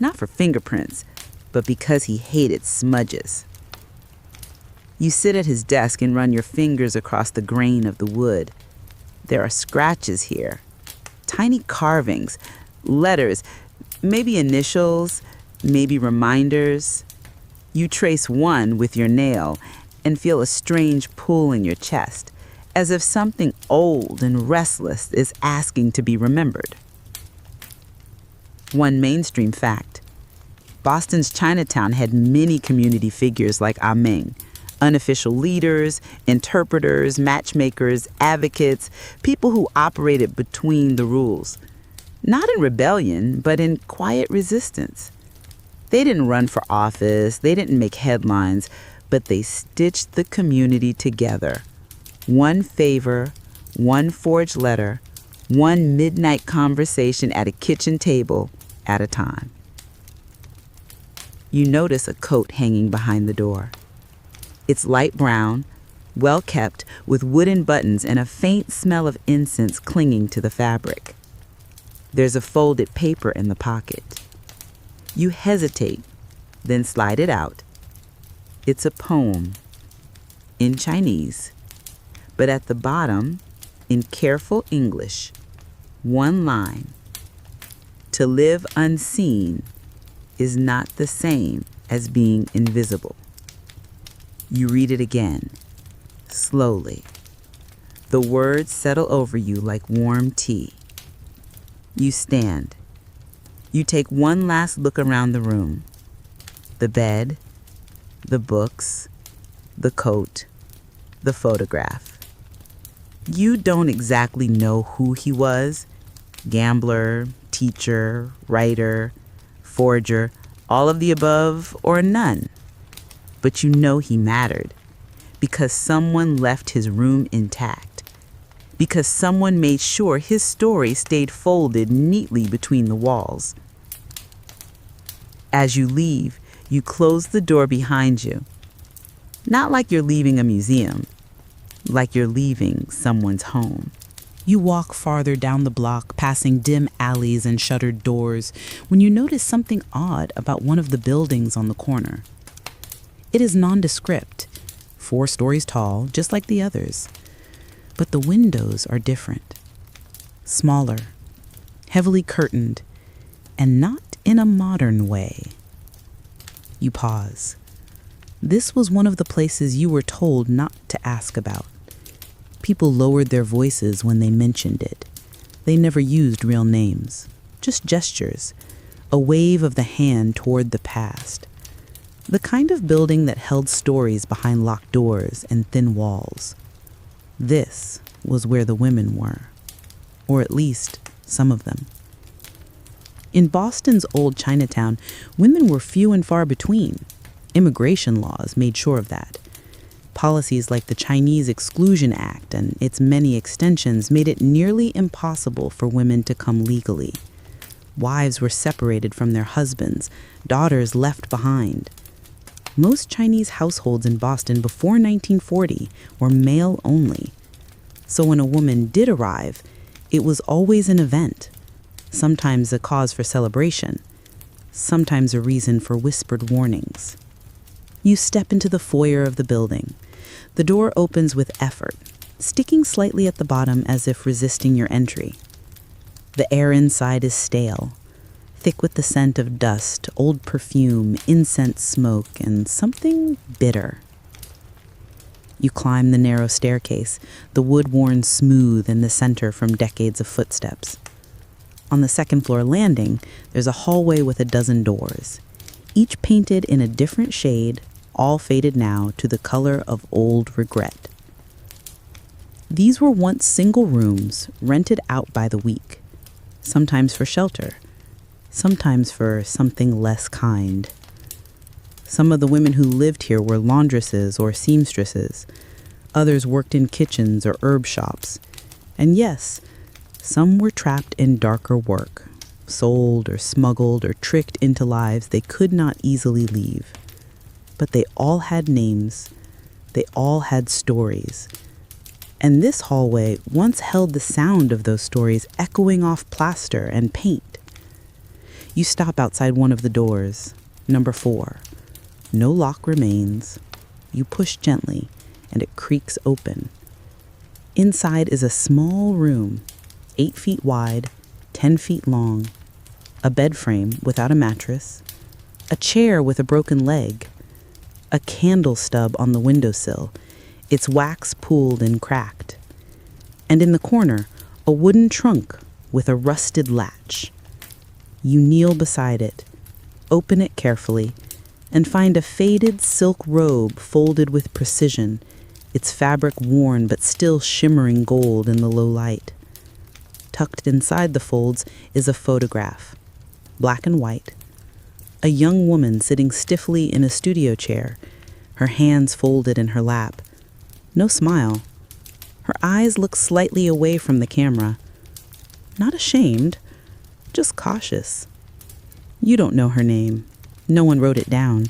not for fingerprints, but because he hated smudges. You sit at his desk and run your fingers across the grain of the wood. There are scratches here, tiny carvings, letters, maybe initials, maybe reminders. You trace one with your nail and feel a strange pull in your chest, as if something old and restless is asking to be remembered. One mainstream fact: Boston's Chinatown had many community figures like Ah Ming, unofficial leaders, interpreters, matchmakers, advocates, people who operated between the rules. Not in rebellion, but in quiet resistance. They didn't run for office, they didn't make headlines, but they stitched the community together. One favor, one forged letter, one midnight conversation at a kitchen table at a time. You notice a coat hanging behind the door. It's light brown, well kept, with wooden buttons and a faint smell of incense clinging to the fabric. There's a folded paper in the pocket. You hesitate, then slide it out. It's a poem, in Chinese, but at the bottom, in careful English, one line: "To live unseen is not the same as being invisible." You read it again, slowly. The words settle over you like warm tea. You stand. You take one last look around the room. The bed, the books, the coat, the photograph. You don't exactly know who he was: gambler, teacher, writer, forger, all of the above or none. But you know he mattered because someone left his room intact, because someone made sure his story stayed folded neatly between the walls. As you leave, you close the door behind you. Not like you're leaving a museum, like you're leaving someone's home. You walk farther down the block, passing dim alleys and shuttered doors, when you notice something odd about one of the buildings on the corner. It is nondescript, 4 stories tall, just like the others. But the windows are different. Smaller, heavily curtained, and not in a modern way. You pause. This was one of the places you were told not to ask about. People lowered their voices when they mentioned it. They never used real names, just gestures, a wave of the hand toward the past. The kind of building that held stories behind locked doors and thin walls. This was where the women were, or at least some of them. In Boston's old Chinatown, women were few and far between. Immigration laws made sure of that. Policies like the Chinese Exclusion Act and its many extensions made it nearly impossible for women to come legally. Wives were separated from their husbands, daughters left behind. Most Chinese households in Boston before 1940 were male only. So when a woman did arrive, it was always an event, sometimes a cause for celebration, sometimes a reason for whispered warnings. You step into the foyer of the building. The door opens with effort, sticking slightly at the bottom as if resisting your entry. The air inside is stale, thick with the scent of dust, old perfume, incense smoke, and something bitter. You climb the narrow staircase, the wood worn smooth in the center from decades of footsteps. On the second-floor landing, there's a hallway with a dozen doors, each painted in a different shade, all faded now to the color of old regret. These were once single rooms rented out by the week, sometimes for shelter, sometimes for something less kind. Some of the women who lived here were laundresses or seamstresses. Others worked in kitchens or herb shops. And yes, some were trapped in darker work, sold or smuggled or tricked into lives they could not easily leave. But they all had names. They all had stories. And this hallway once held the sound of those stories echoing off plaster and paint. You stop outside one of the doors, number 4. No lock remains. You push gently, and it creaks open. Inside is a small room, 8 feet wide, 10 feet long, a bed frame without a mattress, a chair with a broken leg, a candle stub on the windowsill, its wax pooled and cracked, and in the corner, a wooden trunk with a rusted latch. You kneel beside it, open it carefully, and find a faded silk robe folded with precision, its fabric worn but still shimmering gold in the low light. Tucked inside the folds is a photograph, black and white, a young woman sitting stiffly in a studio chair, her hands folded in her lap. No smile. Her eyes look slightly away from the camera. Not ashamed, just cautious. You don't know her name. No one wrote it down,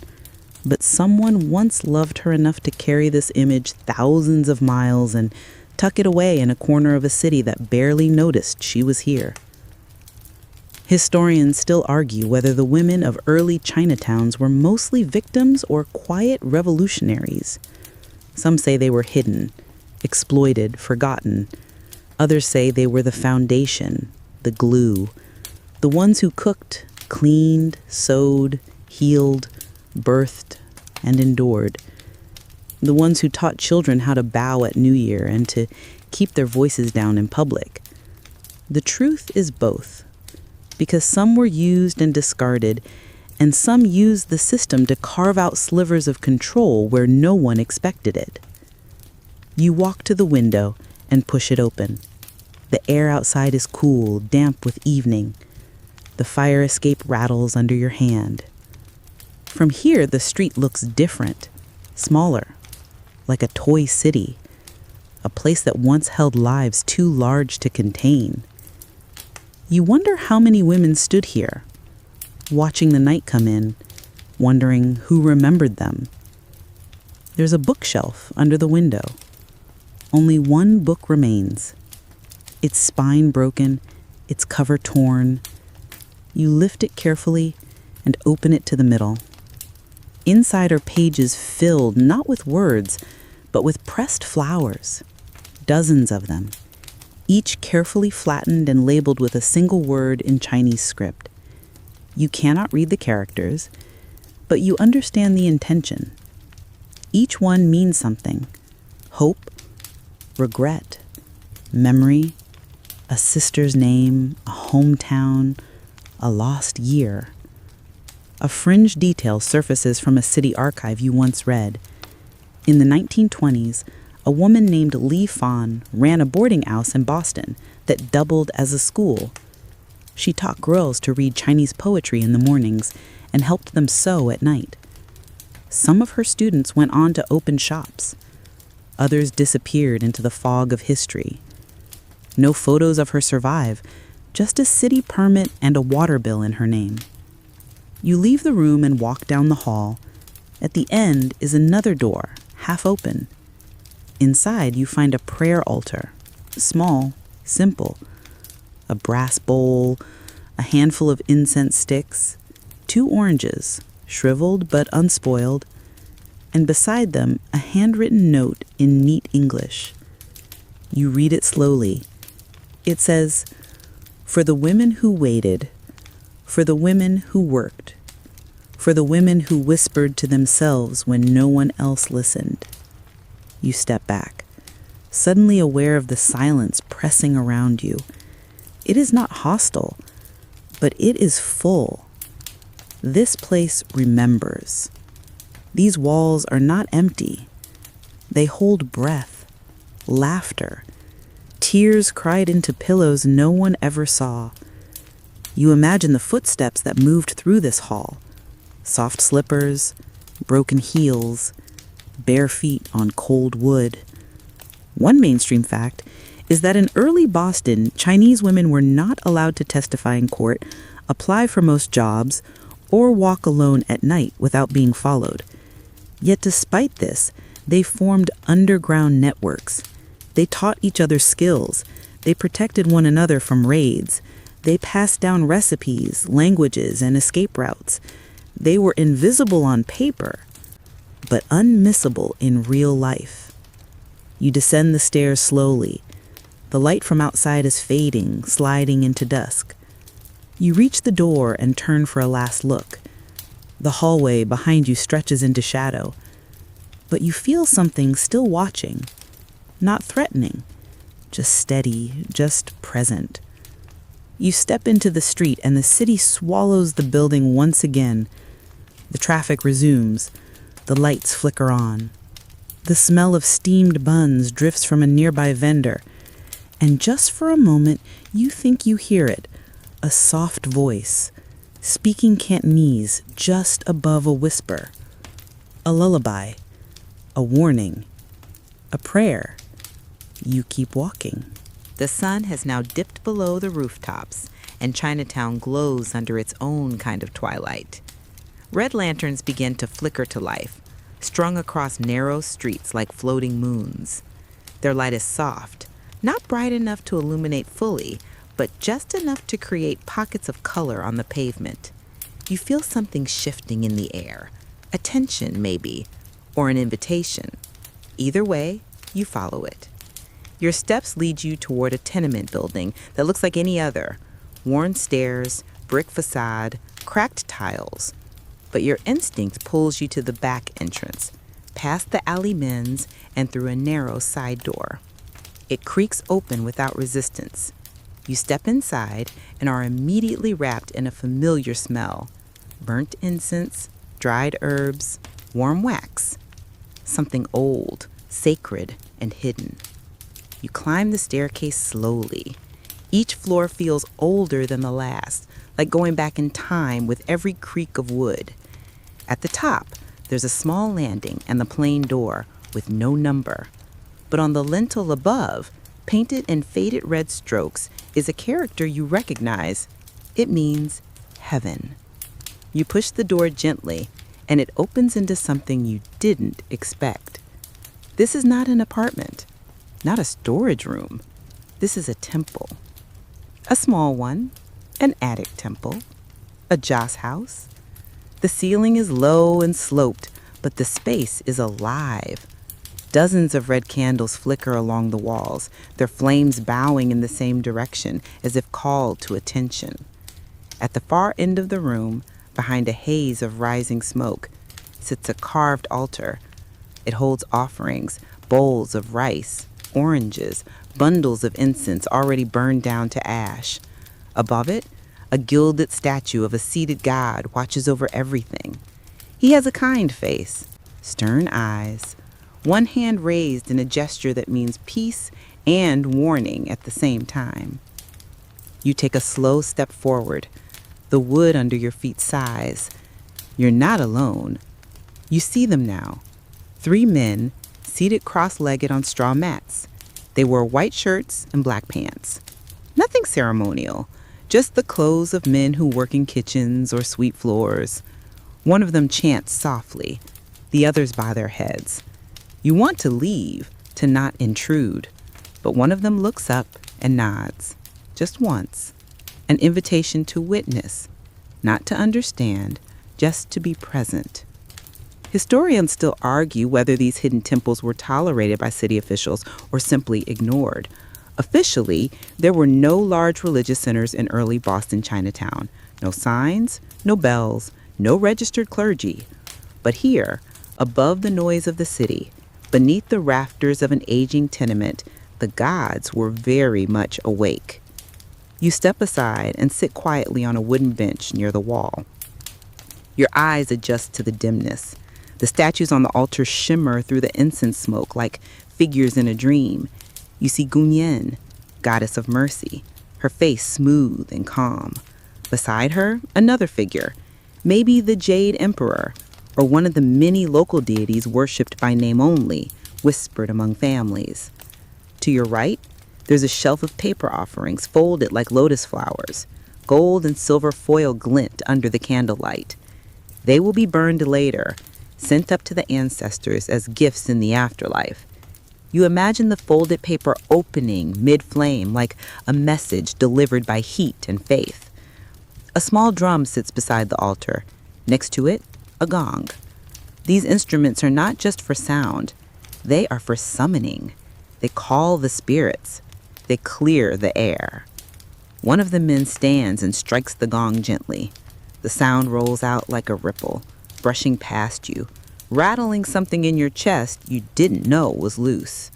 but someone once loved her enough to carry this image thousands of miles and tuck it away in a corner of a city that barely noticed she was here. Historians still argue whether the women of early Chinatowns were mostly victims or quiet revolutionaries. Some say they were hidden, exploited, forgotten. Others say they were the foundation, the glue, the ones who cooked, cleaned, sewed, healed, birthed, and endured. The ones who taught children how to bow at New Year and to keep their voices down in public. The truth is both, because some were used and discarded, and some used the system to carve out slivers of control where no one expected it. You walk to the window and push it open. The air outside is cool, damp with evening. The fire escape rattles under your hand. From here, the street looks different, smaller, like a toy city, a place that once held lives too large to contain. You wonder how many women stood here, watching the night come in, wondering who remembered them. There's a bookshelf under the window. Only one book remains. Its spine broken, its cover torn. You lift it carefully and open it to the middle. Inside are pages filled not with words, but with pressed flowers, dozens of them, each carefully flattened and labeled with a single word in Chinese script. You cannot read the characters, but you understand the intention. Each one means something: hope, regret, memory, a sister's name, a hometown, a lost year. A fringe detail surfaces from a city archive you once read. In the 1920s, a woman named Li Fan ran a boarding house in Boston that doubled as a school. She taught girls to read Chinese poetry in the mornings and helped them sew at night. Some of her students went on to open shops. Others disappeared into the fog of history. No photos of her survive, just a city permit and a water bill in her name. You leave the room and walk down the hall. At the end is another door, half open. Inside, you find a prayer altar, small, simple. A brass bowl, a handful of incense sticks, 2 oranges, shriveled but unspoiled, and beside them a handwritten note in neat English. You read it slowly. It says, "For the women who waited, for the women who worked, for the women who whispered to themselves when no one else listened." You step back, suddenly aware of the silence pressing around you. It is not hostile, but it is full. This place remembers. These walls are not empty. They hold breath, laughter, tears cried into pillows no one ever saw. You imagine the footsteps that moved through this hall. Soft slippers, broken heels, bare feet on cold wood. One mainstream fact is that in early Boston, Chinese women were not allowed to testify in court, apply for most jobs, or walk alone at night without being followed. Yet despite this, they formed underground networks. They taught each other skills. They protected one another from raids. They passed down recipes, languages, and escape routes. They were invisible on paper, but unmissable in real life. You descend the stairs slowly. The light from outside is fading, sliding into dusk. You reach the door and turn for a last look. The hallway behind you stretches into shadow, but you feel something still watching, not threatening, just steady, just present. You step into the street and the city swallows the building once again. The traffic resumes. The lights flicker on. The smell of steamed buns drifts from a nearby vendor. And just for a moment, you think you hear it, a soft voice, speaking Cantonese just above a whisper. A lullaby, a warning, a prayer. You keep walking. The sun has now dipped below the rooftops, and Chinatown glows under its own kind of twilight. Red lanterns begin to flicker to life, strung across narrow streets like floating moons. Their light is soft, not bright enough to illuminate fully, but just enough to create pockets of color on the pavement. You feel something shifting in the air, a tension maybe, or an invitation. Either way, you follow it. Your steps lead you toward a tenement building that looks like any other. Worn stairs, brick facade, cracked tiles. But your instinct pulls you to the back entrance, past the alleyways and through a narrow side door. It creaks open without resistance. You step inside and are immediately wrapped in a familiar smell. Burnt incense, dried herbs, warm wax. Something old, sacred, and hidden. You climb the staircase slowly. Each floor feels older than the last, like going back in time with every creak of wood. At the top, there's a small landing and the plain door with no number. But on the lintel above, painted in faded red strokes, is a character you recognize. It means heaven. You push the door gently, and it opens into something you didn't expect. This is not an apartment, not a storage room. This is a temple. A small one, an attic temple, a joss house. The ceiling is low and sloped, but the space is alive. Dozens of red candles flicker along the walls, their flames bowing in the same direction as if called to attention. At the far end of the room, behind a haze of rising smoke, sits a carved altar. It holds offerings, bowls of rice, oranges, bundles of incense already burned down to ash. Above it, a gilded statue of a seated god watches over everything. He has a kind face, stern eyes, one hand raised in a gesture that means peace and warning at the same time. You take a slow step forward. The wood under your feet sighs. You're not alone. You see them now. 3 men seated cross-legged on straw mats. They wore white shirts and black pants. Nothing ceremonial, just the clothes of men who work in kitchens or sweep floors. One of them chants softly. The others bow their heads. You want to leave, to not intrude, but one of them looks up and nods, just once. An invitation to witness, not to understand, just to be present. Historians still argue whether these hidden temples were tolerated by city officials or simply ignored. Officially, there were no large religious centers in early Boston Chinatown. No signs, no bells, no registered clergy. But here, above the noise of the city, beneath the rafters of an aging tenement, the gods were very much awake. You step aside and sit quietly on a wooden bench near the wall. Your eyes adjust to the dimness. The statues on the altar shimmer through the incense smoke like figures in a dream. You see Gunyen, goddess of mercy, her face smooth and calm. Beside her, another figure, maybe the Jade Emperor, or one of the many local deities worshipped by name only, whispered among families. To your right, there's a shelf of paper offerings folded like lotus flowers. Gold and silver foil glint under the candlelight. They will be burned later, sent up to the ancestors as gifts in the afterlife. You imagine the folded paper opening mid-flame like a message delivered by heat and faith. A small drum sits beside the altar. Next to it, a gong. These instruments are not just for sound. They are for summoning. They call the spirits. They clear the air. One of the men stands and strikes the gong gently. The sound rolls out like a ripple, brushing past you, rattling something in your chest you didn't know was loose.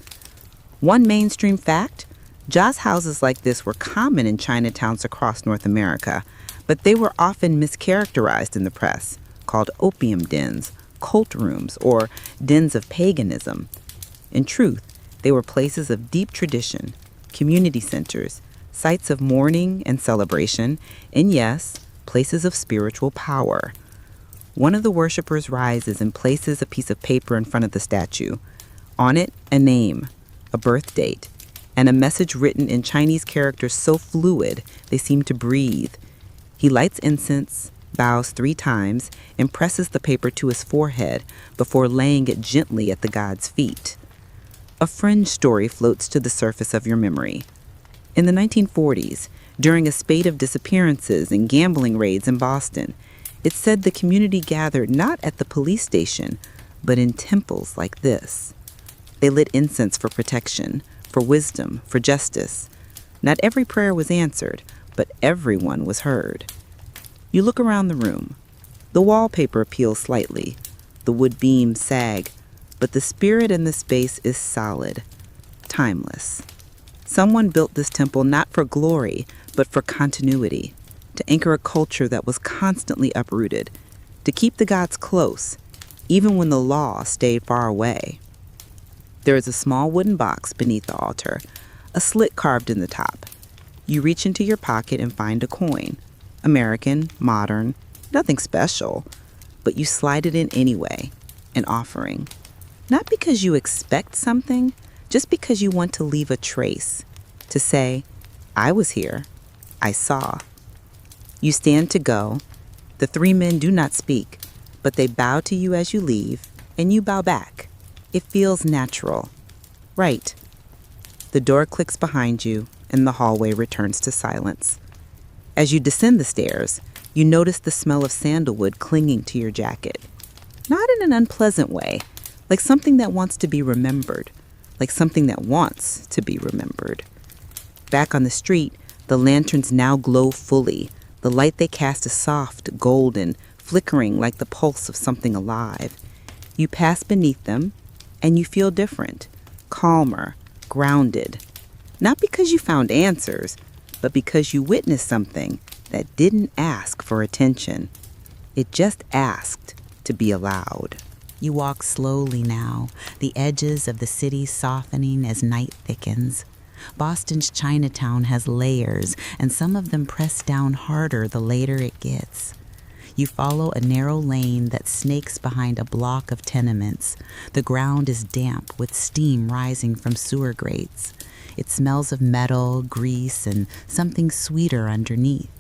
One mainstream fact, joss houses like this were common in Chinatowns across North America, but they were often mischaracterized in the press, called opium dens, cult rooms, or dens of paganism. In truth, they were places of deep tradition, community centers, sites of mourning and celebration, and yes, places of spiritual power. One of the worshipers rises and places a piece of paper in front of the statue. On it, a name, a birth date, and a message written in Chinese characters so fluid they seem to breathe. He lights incense, bows 3 times, and presses the paper to his forehead before laying it gently at the god's feet. A fringe story floats to the surface of your memory. In the 1940s, during a spate of disappearances and gambling raids in Boston, it's said the community gathered not at the police station, but in temples like this. They lit incense for protection, for wisdom, for justice. Not every prayer was answered, but everyone was heard. You look around the room. The wallpaper peels slightly. The wood beams sag, but the spirit in the space is solid, timeless. Someone built this temple not for glory, but for continuity, to anchor a culture that was constantly uprooted, to keep the gods close, even when the law stayed far away. There is a small wooden box beneath the altar, a slit carved in the top. You reach into your pocket and find a coin. American, modern, nothing special, but you slide it in anyway, an offering. Not because you expect something, just because you want to leave a trace, to say, I was here, I saw. You stand to go. The 3 men do not speak, but they bow to you as you leave, and you bow back. It feels natural. Right. The door clicks behind you, and the hallway returns to silence. As you descend the stairs, you notice the smell of sandalwood clinging to your jacket. Not in an unpleasant way, like something that wants to be remembered, like something that wants to be remembered. Back on the street, the lanterns now glow fully. The light they cast is soft, golden, flickering like the pulse of something alive. You pass beneath them, and you feel different, calmer, grounded. Not because you found answers, but because you witnessed something that didn't ask for attention. It just asked to be allowed. You walk slowly now, the edges of the city softening as night thickens. Boston's Chinatown has layers, and some of them press down harder the later it gets. You follow a narrow lane that snakes behind a block of tenements. The ground is damp with steam rising from sewer grates. It smells of metal, grease, and something sweeter underneath.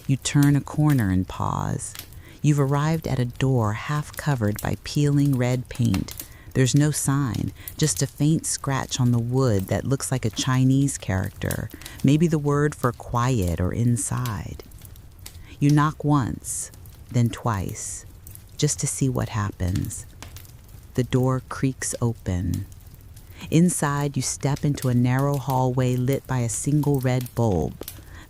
You turn a corner and pause. You've arrived at a door half covered by peeling red paint. There's no sign, just a faint scratch on the wood that looks like a Chinese character, maybe the word for quiet or inside. You knock once, then twice, just to see what happens. The door creaks open. Inside, you step into a narrow hallway lit by a single red bulb.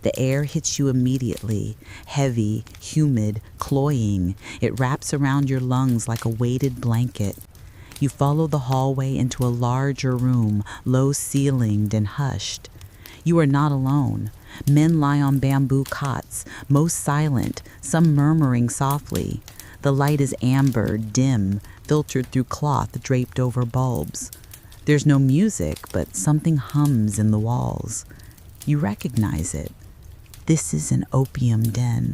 The air hits you immediately, heavy, humid, cloying. It wraps around your lungs like a weighted blanket. You follow the hallway into a larger room, low-ceilinged and hushed. You are not alone. Men lie on bamboo cots, most silent, some murmuring softly. The light is amber, dim, filtered through cloth draped over bulbs. There's no music, but something hums in the walls. You recognize it. This is an opium den.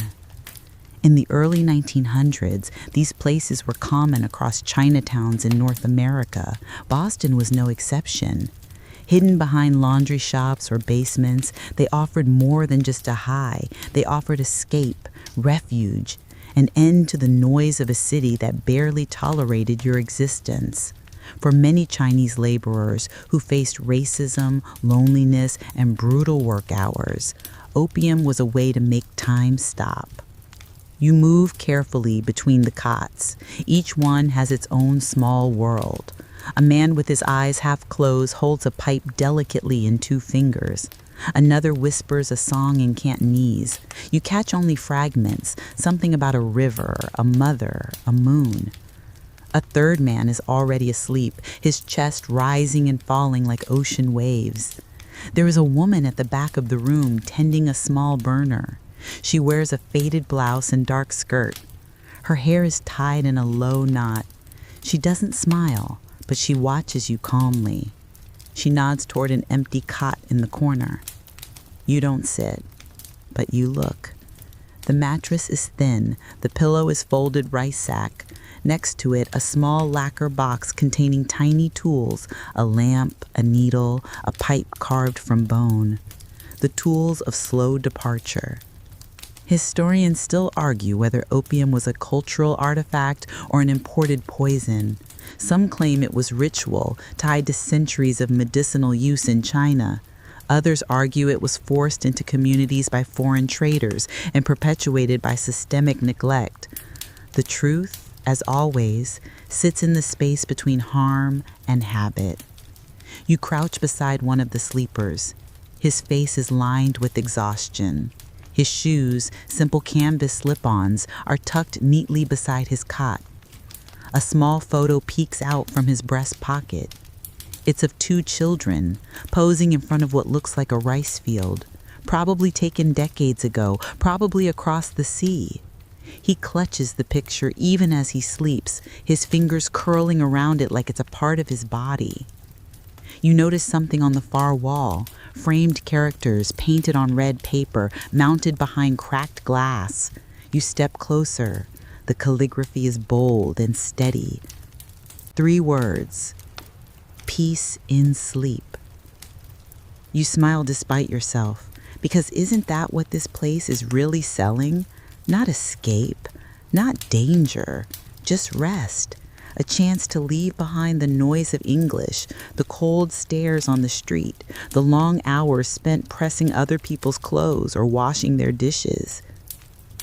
In the early 1900s, these places were common across Chinatowns in North America. Boston was no exception. Hidden behind laundry shops or basements, they offered more than just a high. They offered escape, refuge, an end to the noise of a city that barely tolerated your existence. For many Chinese laborers who faced racism, loneliness, and brutal work hours, opium was a way to make time stop. You move carefully between the cots. Each one has its own small world. A man with his eyes half closed holds a pipe delicately in 2 fingers. Another whispers a song in Cantonese. You catch only fragments, something about a river, a mother, a moon. A third man is already asleep, his chest rising and falling like ocean waves. There is a woman at the back of the room tending a small burner. She wears a faded blouse and dark skirt. Her hair is tied in a low knot. She doesn't smile, but she watches you calmly. She nods toward an empty cot in the corner. You don't sit, but you look. The mattress is thin. The pillow is folded rice sack. Next to it, a small lacquer box containing tiny tools, a lamp, a needle, a pipe carved from bone. The tools of slow departure. Historians still argue whether opium was a cultural artifact or an imported poison. Some claim it was ritual, tied to centuries of medicinal use in China. Others argue it was forced into communities by foreign traders and perpetuated by systemic neglect. The truth, as always, sits in the space between harm and habit. You crouch beside one of the sleepers. His face is lined with exhaustion. His shoes, simple canvas slip-ons, are tucked neatly beside his cot. A small photo peeks out from his breast pocket. It's of 2 children, posing in front of what looks like a rice field, probably taken decades ago, probably across the sea. He clutches the picture even as he sleeps, his fingers curling around it like it's a part of his body. You notice something on the far wall, framed characters painted on red paper, mounted behind cracked glass. You step closer. The calligraphy is bold and steady. 3 words. Peace in sleep. You smile despite yourself, because isn't that what this place is really selling? Not escape, not danger, just rest. A chance to leave behind the noise of English, the cold stares on the street, the long hours spent pressing other people's clothes or washing their dishes.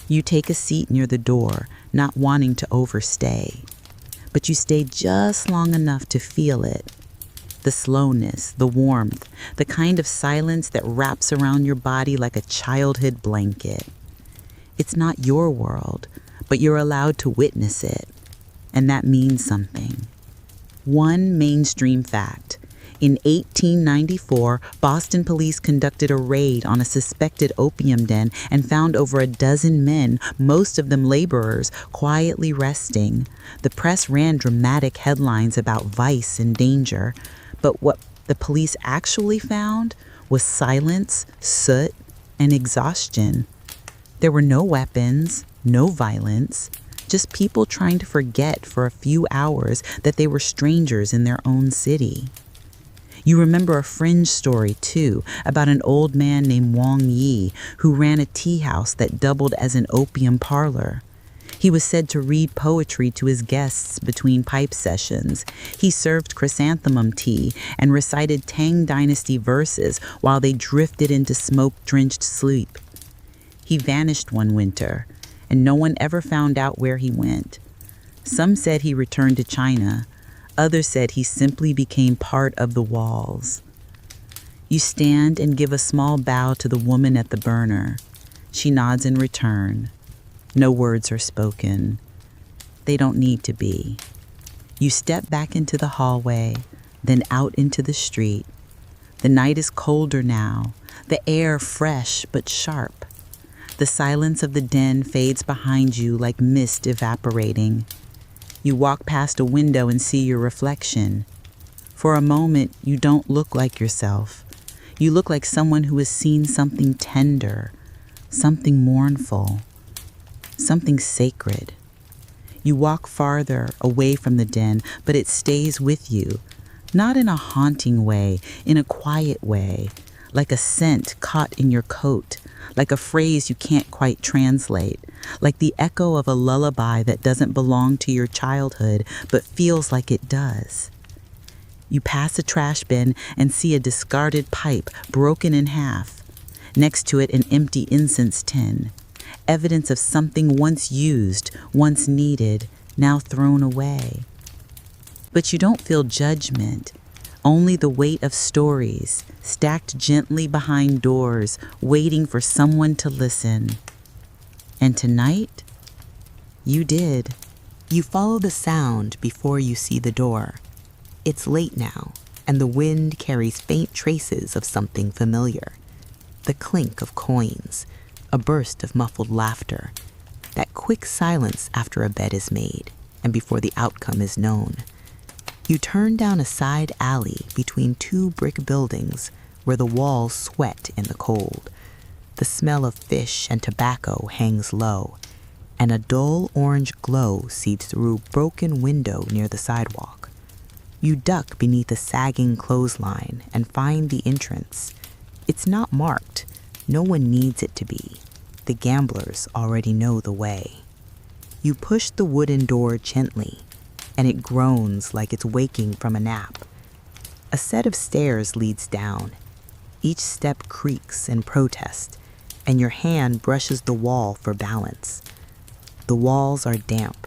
You take a seat near the door, not wanting to overstay. But you stay just long enough to feel it. The slowness, the warmth, the kind of silence that wraps around your body like a childhood blanket. It's not your world, but you're allowed to witness it. And that means something. One mainstream fact. In 1894, Boston police conducted a raid on a suspected opium den and found over a dozen men, most of them laborers, quietly resting. The press ran dramatic headlines about vice and danger, but what the police actually found was silence, soot, and exhaustion. There were no weapons, no violence, just people trying to forget for a few hours that they were strangers in their own city. You remember a fringe story, too, about an old man named Wang Yi who ran a tea house that doubled as an opium parlor. He was said to read poetry to his guests between pipe sessions. He served chrysanthemum tea and recited Tang Dynasty verses while they drifted into smoke-drenched sleep. He vanished one winter, and no one ever found out where he went. Some said he returned to China. Others said he simply became part of the walls. You stand and give a small bow to the woman at the burner. She nods in return. No words are spoken. They don't need to be. You step back into the hallway, then out into the street. The night is colder now, the air fresh but sharp. The silence of the den fades behind you like mist evaporating. You walk past a window and see your reflection. For a moment, you don't look like yourself. You look like someone who has seen something tender, something mournful, something sacred. You walk farther away from the den, but it stays with you, not in a haunting way, in a quiet way, like a scent caught in your coat, like a phrase you can't quite translate, like the echo of a lullaby that doesn't belong to your childhood, but feels like it does. You pass a trash bin and see a discarded pipe broken in half. Next to it, an empty incense tin, evidence of something once used, once needed, now thrown away. But you don't feel judgment, only the weight of stories stacked gently behind doors, waiting for someone to listen. And tonight, you did. You follow the sound before you see the door. It's late now, and the wind carries faint traces of something familiar. The clink of coins, a burst of muffled laughter, that quick silence after a bet is made and before the outcome is known. You turn down a side alley between two brick buildings where the walls sweat in the cold. The smell of fish and tobacco hangs low, and a dull orange glow seeps through a broken window near the sidewalk. You duck beneath a sagging clothesline and find the entrance. It's not marked. No one needs it to be. The gamblers already know the way. You push the wooden door gently, and it groans like it's waking from a nap. A set of stairs leads down. Each step creaks in protest, and your hand brushes the wall for balance. The walls are damp,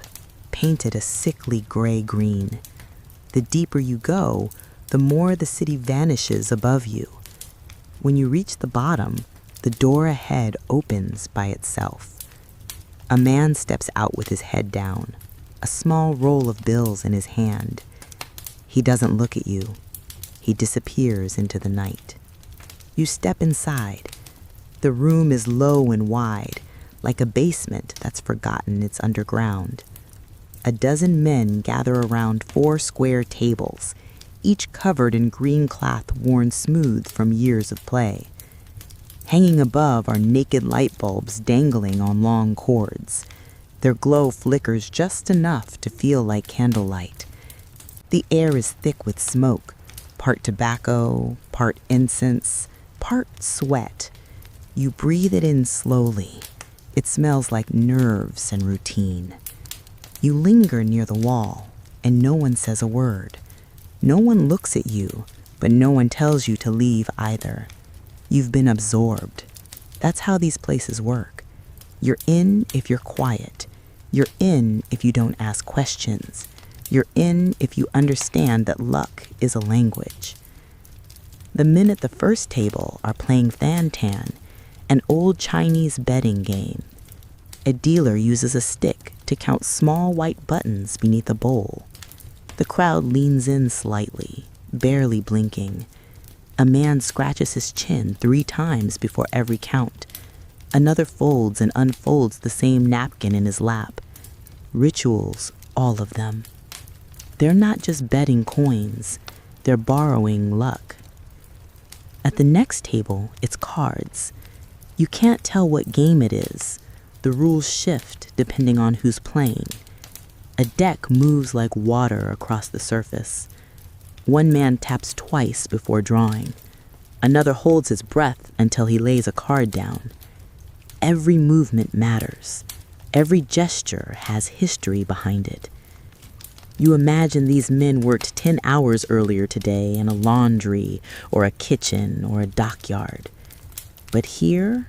painted a sickly gray-green. The deeper you go, the more the city vanishes above you. When you reach the bottom, the door ahead opens by itself. A man steps out with his head down, a small roll of bills in his hand. He doesn't look at you. He disappears into the night. You step inside. The room is low and wide, like a basement that's forgotten it's underground. A dozen men gather around 4 square tables, each covered in green cloth worn smooth from years of play. Hanging above are naked light bulbs dangling on long cords. Their glow flickers just enough to feel like candlelight. The air is thick with smoke, part tobacco, part incense, part sweat. You breathe it in slowly. It smells like nerves and routine. You linger near the wall, and no one says a word. No one looks at you, but no one tells you to leave either. You've been absorbed. That's how these places work. You're in if you're quiet. You're in if you don't ask questions. You're in if you understand that luck is a language. The men at the first table are playing fan-tan, an old Chinese betting game. A dealer uses a stick to count small white buttons beneath a bowl. The crowd leans in slightly, barely blinking. A man scratches his chin 3 times before every count. Another folds and unfolds the same napkin in his lap. Rituals, all of them. They're not just betting coins, they're borrowing luck. At the next table, it's cards. You can't tell what game it is. The rules shift depending on who's playing. A deck moves like water across the surface. One man taps twice before drawing. Another holds his breath until he lays a card down. Every movement matters. Every gesture has history behind it. You imagine these men worked 10 hours earlier today in a laundry or a kitchen or a dockyard. But here,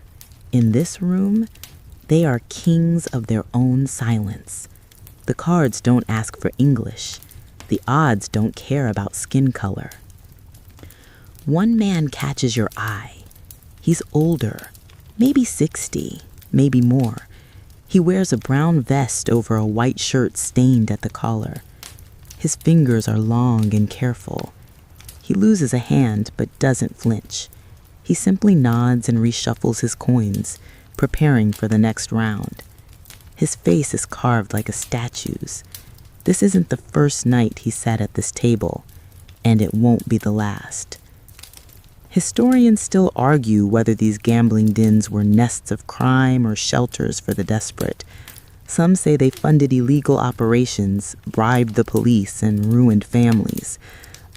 in this room, they are kings of their own silence. The cards don't ask for English. The odds don't care about skin color. One man catches your eye. He's older, maybe 60, maybe more. He wears a brown vest over a white shirt stained at the collar. His fingers are long and careful. He loses a hand but doesn't flinch. He simply nods and reshuffles his coins, preparing for the next round. His face is carved like a statue's. This isn't the first night he sat at this table, and it won't be the last. Historians still argue whether these gambling dens were nests of crime or shelters for the desperate. Some say they funded illegal operations, bribed the police, and ruined families.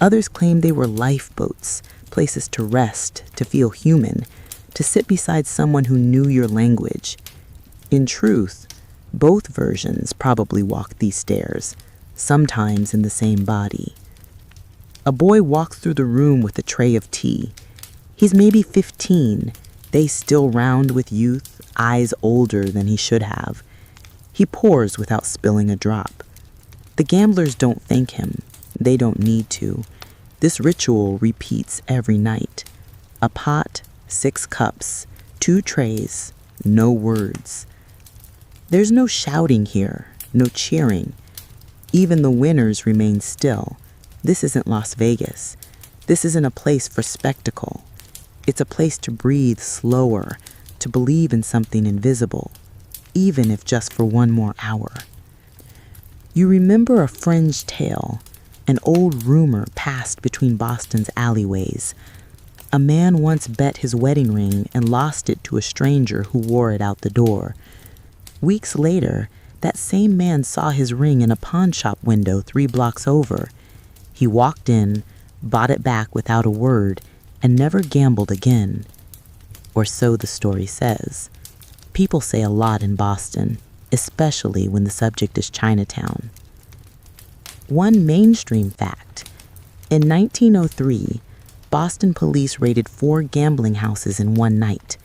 Others claim they were lifeboats, places to rest, to feel human, to sit beside someone who knew your language. In truth, both versions probably walked these stairs, sometimes in the same body. A boy walks through the room with a tray of tea. He's maybe 15, they still round with youth, eyes older than he should have. He pours without spilling a drop. The gamblers don't thank him. They don't need to. This ritual repeats every night. A pot, 6 cups, 2 trays, no words. There's no shouting here, no cheering. Even the winners remain still. This isn't Las Vegas. This isn't a place for spectacle. It's a place to breathe slower, to believe in something invisible, even if just for one more hour. You remember a fringe tale, an old rumor passed between Boston's alleyways. A man once bet his wedding ring and lost it to a stranger who wore it out the door. Weeks later, that same man saw his ring in a pawn shop window 3 blocks over. He walked in, bought it back without a word, and never gambled again. Or so the story says. People say a lot in Boston, especially when the subject is Chinatown. One mainstream fact. In 1903, Boston police raided 4 gambling houses in one night.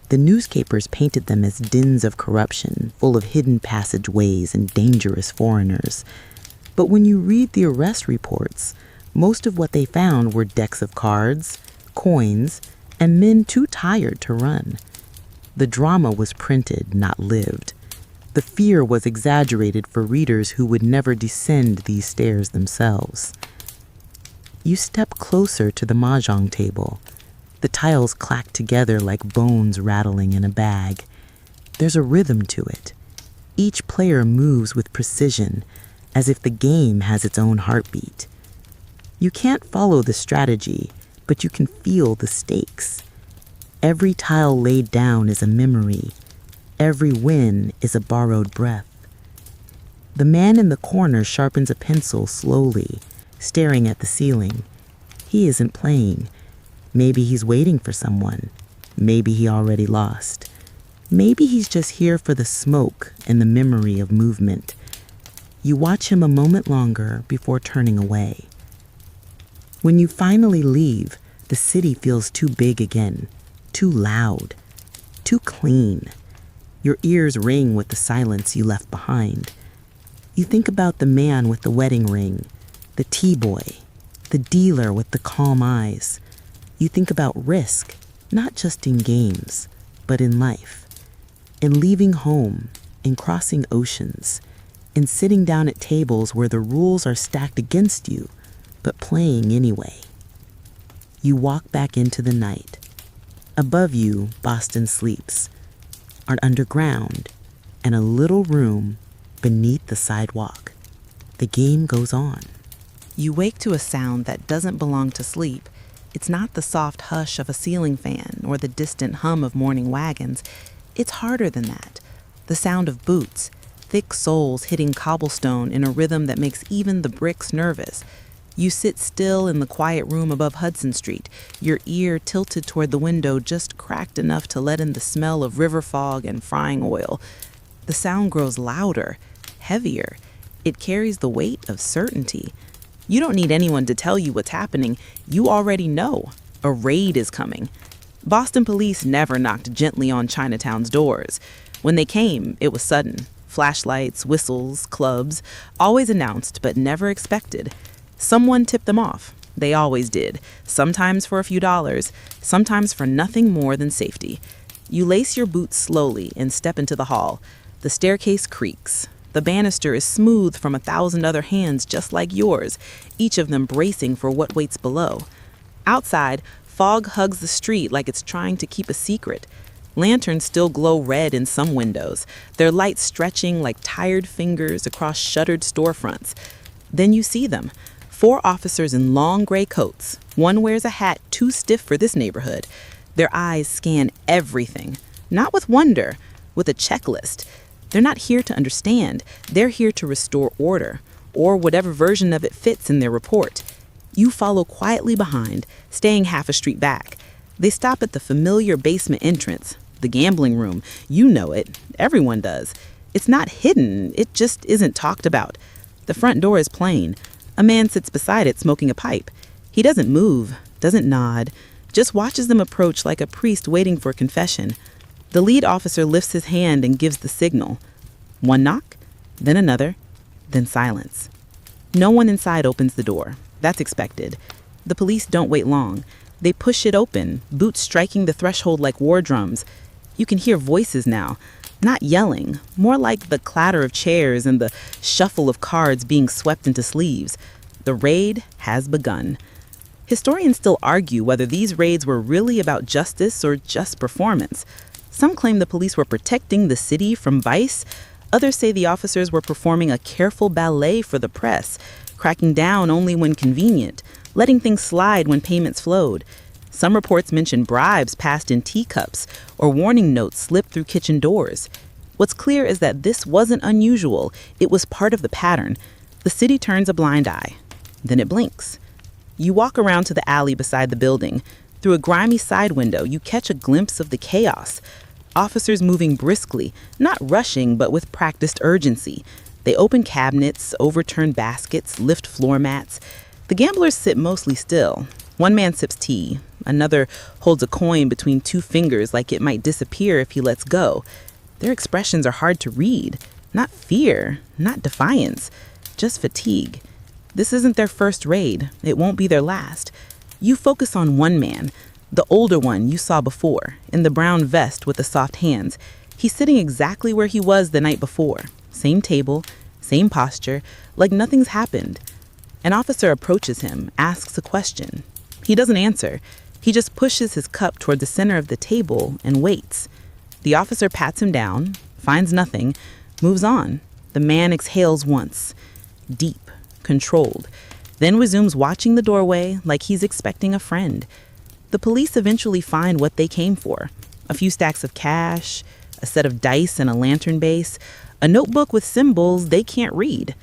The newspapers painted them as dens of corruption, full of hidden passageways and dangerous foreigners. But when you read the arrest reports, most of what they found were decks of cards, coins, and men too tired to run. The drama was printed, not lived. The fear was exaggerated for readers who would never descend these stairs themselves. You step closer to the mahjong table. The tiles clack together like bones rattling in a bag. There's a rhythm to it. Each player moves with precision, as if the game has its own heartbeat. You can't follow the strategy, but you can feel the stakes. Every tile laid down is a memory. Every win is a borrowed breath. The man in the corner sharpens a pencil slowly, staring at the ceiling. He isn't playing. Maybe he's waiting for someone. Maybe he already lost. Maybe he's just here for the smoke and the memory of movement. You watch him a moment longer before turning away. When you finally leave, the city feels too big again, too loud, too clean. Your ears ring with the silence you left behind. You think about the man with the wedding ring, the tea boy, the dealer with the calm eyes. You think about risk, not just in games, but in life, in leaving home, in crossing oceans, in sitting down at tables where the rules are stacked against you, but playing anyway. You walk back into the night. Above you, Boston sleeps, are underground, and a little room beneath the sidewalk. The game goes on. You wake to a sound that doesn't belong to sleep. It's not the soft hush of a ceiling fan or the distant hum of morning wagons. It's harder than that. The sound of boots, thick soles hitting cobblestone in a rhythm that makes even the bricks nervous. You sit still in the quiet room above Hudson Street, your ear tilted toward the window just cracked enough to let in the smell of river fog and frying oil. The sound grows louder, heavier. It carries the weight of certainty. You don't need anyone to tell you what's happening. You already know. A raid is coming. Boston police never knocked gently on Chinatown's doors. When they came, it was sudden, Flashlights, whistles, clubs, always announced but never expected. Someone tipped them off. They always did, sometimes for a few dollars, sometimes for nothing more than safety. You lace your boots slowly and step into the hall. The staircase creaks. The banister is smooth from 1,000 other hands just like yours, each of them bracing for what waits below. Outside, fog hugs the street like it's trying to keep a secret. Lanterns still glow red in some windows, their lights stretching like tired fingers across shuttered storefronts. Then you see them. 4 officers in long gray coats. One wears a hat too stiff for this neighborhood. Their eyes scan everything, not with wonder, with a checklist. They're not here to understand. They're here to restore order, or whatever version of it fits in their report. You follow quietly behind, staying half a street back. They stop at the familiar basement entrance, the gambling room. You know it. Everyone does. It's not hidden. It just isn't talked about. The front door is plain. A man sits beside it smoking a pipe. He doesn't move, doesn't nod, just watches them approach like a priest waiting for confession. The lead officer lifts his hand and gives the signal. One knock, then another, then silence. No one inside opens the door. That's expected. The police don't wait long. They push it open, boots striking the threshold like war drums. You can hear voices now, not yelling, more like the clatter of chairs and the shuffle of cards being swept into sleeves. The raid has begun. Historians still argue whether these raids were really about justice or just performance. Some claim the police were protecting the city from vice. Others say the officers were performing a careful ballet for the press, cracking down only when convenient, letting things slide when payments flowed. Some reports mention bribes passed in teacups or warning notes slipped through kitchen doors. What's clear is that this wasn't unusual. It was part of the pattern. The city turns a blind eye. Then it blinks. You walk around to the alley beside the building. Through a grimy side window, you catch a glimpse of the chaos. Officers moving briskly, not rushing, but with practiced urgency. They open cabinets, overturn baskets, lift floor mats. The gamblers sit mostly still. One man sips tea. Another holds a coin between 2 fingers like it might disappear if he lets go. Their expressions are hard to read. Not fear, not defiance, just fatigue. This isn't their first raid. It won't be their last. You focus on one man, the older one you saw before, in the brown vest with the soft hands. He's sitting exactly where he was the night before. Same table, same posture, like nothing's happened. An officer approaches him, asks a question. He doesn't answer. He just pushes his cup toward the center of the table and waits. The officer pats him down, finds nothing, moves on. The man exhales once, deep, controlled, then resumes watching the doorway like he's expecting a friend. The police eventually find what they came for. A few stacks of cash, a set of dice and a lantern base, a notebook with symbols they can't read.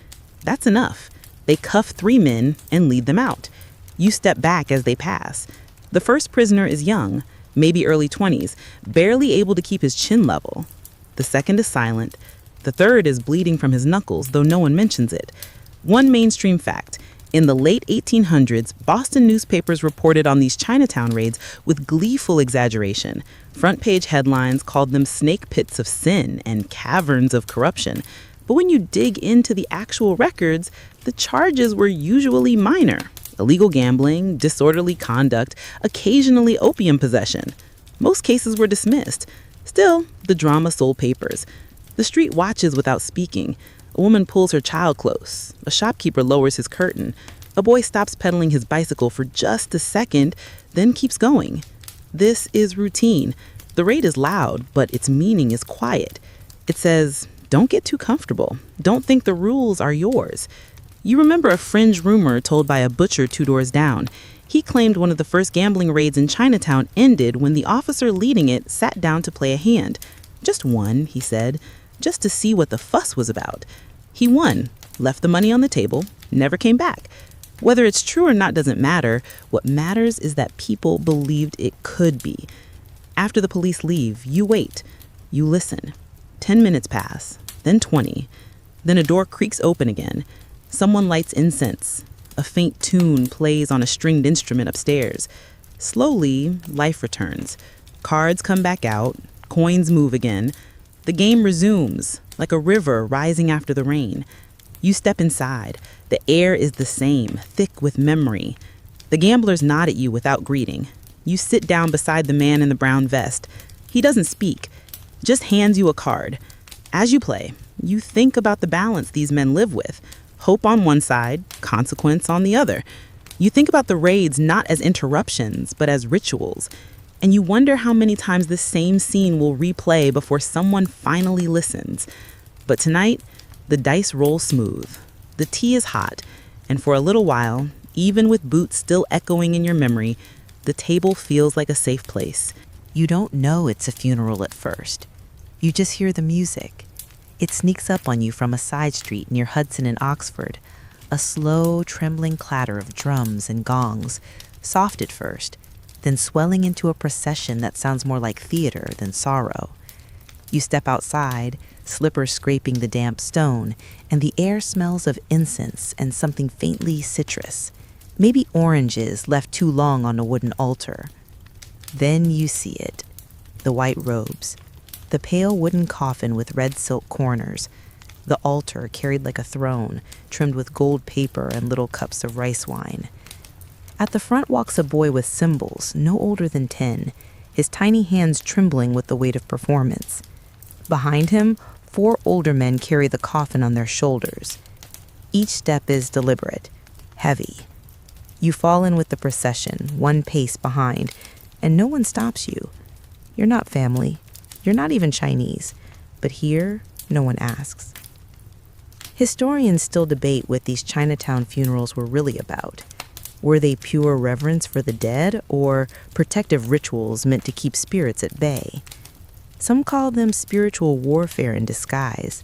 That's enough. They cuff 3 men and lead them out. You step back as they pass. The first prisoner is young, maybe early 20s, barely able to keep his chin level. The second is silent. The third is bleeding from his knuckles, though no one mentions it. One mainstream fact. In the late 1800s, Boston newspapers reported on these Chinatown raids with gleeful exaggeration. Front-page headlines called them snake pits of sin and caverns of corruption. But when you dig into the actual records, the charges were usually minor. Illegal gambling, disorderly conduct, occasionally opium possession. Most cases were dismissed. Still, the drama sold papers. The street watches without speaking. A woman pulls her child close. A shopkeeper lowers his curtain. A boy stops pedaling his bicycle for just a second, then keeps going. This is routine. The raid is loud, but its meaning is quiet. It says, don't get too comfortable. Don't think the rules are yours. You remember a fringe rumor told by a butcher 2 doors down. He claimed one of the first gambling raids in Chinatown ended when the officer leading it sat down to play a hand. Just one, he said, just to see what the fuss was about. He won, left the money on the table, never came back. Whether it's true or not doesn't matter. What matters is that people believed it could be. After the police leave, you wait. You listen. 10 minutes pass, then 20. Then a door creaks open again. Someone lights incense. A faint tune plays on a stringed instrument upstairs. Slowly, life returns. Cards come back out. Coins move again. The game resumes, like a river rising after the rain. You step inside. The air is the same, thick with memory. The gamblers nod at you without greeting. You sit down beside the man in the brown vest. He doesn't speak, just hands you a card. As you play, you think about the balance these men live with. Hope on one side, consequence on the other. You think about the raids not as interruptions, but as rituals. And you wonder how many times the same scene will replay before someone finally listens. But tonight, the dice roll smooth. The tea is hot, and for a little while, even with boots still echoing in your memory, the table feels like a safe place. You don't know it's a funeral at first. You just hear the music. It sneaks up on you from a side street near Hudson and Oxford, a slow, trembling clatter of drums and gongs, soft at first, then swelling into a procession that sounds more like theater than sorrow. You step outside, slippers scraping the damp stone, and the air smells of incense and something faintly citrus, maybe oranges left too long on a wooden altar. Then you see it, the white robes, the pale wooden coffin with red silk corners, the altar carried like a throne, trimmed with gold paper and little cups of rice wine. At the front walks a boy with cymbals, no older than 10, his tiny hands trembling with the weight of performance. Behind him, 4 older men carry the coffin on their shoulders. Each step is deliberate, heavy. You fall in with the procession, one pace behind, and no one stops you. You're not family. You're not even Chinese. But here, no one asks. Historians still debate what these Chinatown funerals were really about. Were they pure reverence for the dead or protective rituals meant to keep spirits at bay? Some call them spiritual warfare in disguise.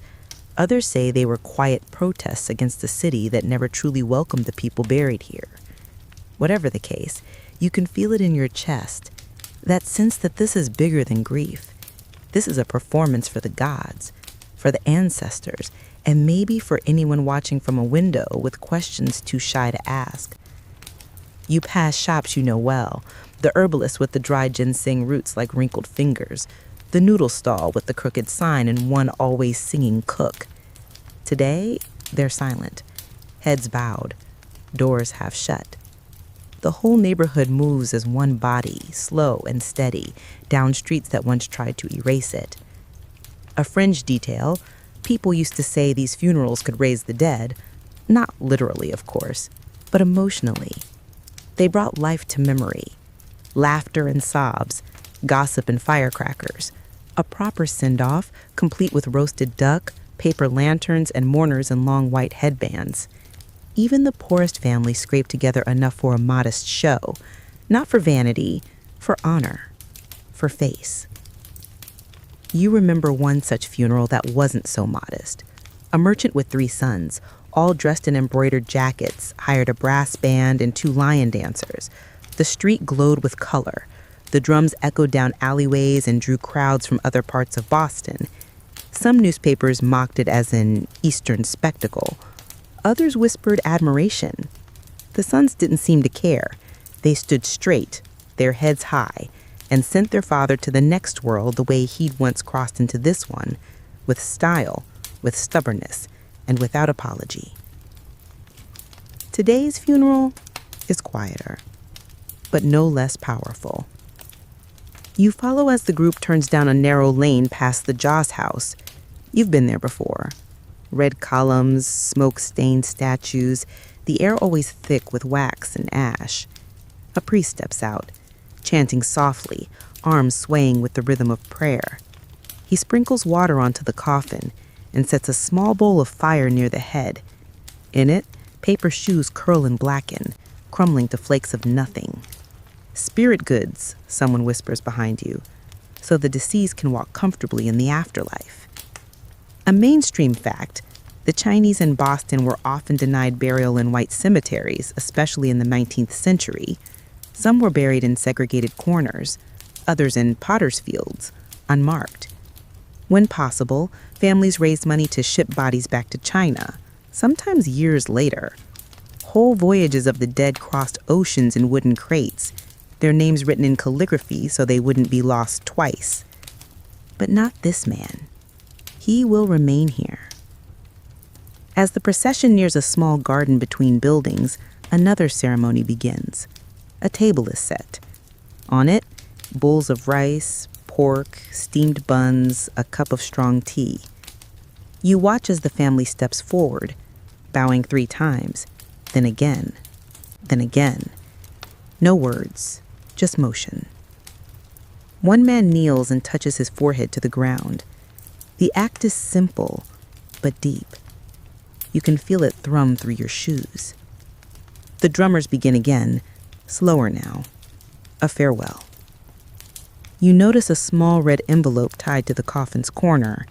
Others say they were quiet protests against a city that never truly welcomed the people buried here. Whatever the case, you can feel it in your chest, that sense that this is bigger than grief. This is a performance for the gods, for the ancestors, and maybe for anyone watching from a window with questions too shy to ask. You pass shops you know well, the herbalist with the dry ginseng roots like wrinkled fingers, the noodle stall with the crooked sign and one always singing cook. Today, they're silent, heads bowed, doors half shut. The whole neighborhood moves as one body, slow and steady, down streets that once tried to erase it. A fringe detail, people used to say these funerals could raise the dead, not literally, of course, but emotionally. They brought life to memory, laughter and sobs, gossip and firecrackers, a proper send-off, complete with roasted duck, paper lanterns, and mourners in long white headbands. Even the poorest family scraped together enough for a modest show, not for vanity, for honor, for face. You remember one such funeral that wasn't so modest. A merchant with 3 sons, all dressed in embroidered jackets, hired a brass band and 2 lion dancers. The street glowed with color. The drums echoed down alleyways and drew crowds from other parts of Boston. Some newspapers mocked it as an Eastern spectacle. Others whispered admiration. The sons didn't seem to care. They stood straight, their heads high, and sent their father to the next world the way he'd once crossed into this one, with style, with stubbornness, and without apology. Today's funeral is quieter, but no less powerful. You follow as the group turns down a narrow lane past the Joss house. You've been there before. Red columns, smoke-stained statues, the air always thick with wax and ash. A priest steps out, chanting softly, arms swaying with the rhythm of prayer. He sprinkles water onto the coffin and sets a small bowl of fire near the head. In it, paper shoes curl and blacken, crumbling to flakes of nothing. Spirit goods, someone whispers behind you, so the deceased can walk comfortably in the afterlife. A mainstream fact, the Chinese in Boston were often denied burial in white cemeteries, especially in the 19th century. Some were buried in segregated corners, others in potter's fields, unmarked. When possible, families raised money to ship bodies back to China, sometimes years later. Whole voyages of the dead crossed oceans in wooden crates, their names written in calligraphy so they wouldn't be lost twice. But not this man. he will remain here. As the procession nears a small garden between buildings, another ceremony begins. A table is set. On it, bowls of rice, pork, steamed buns, a cup of strong tea. You watch as the family steps forward, bowing 3 times, then again, then again. No words, just motion. One man kneels and touches his forehead to the ground. The act is simple, but deep. You can feel it thrum through your shoes. The drummers begin again, slower now. A farewell. You notice a small red envelope tied to the coffin's corner.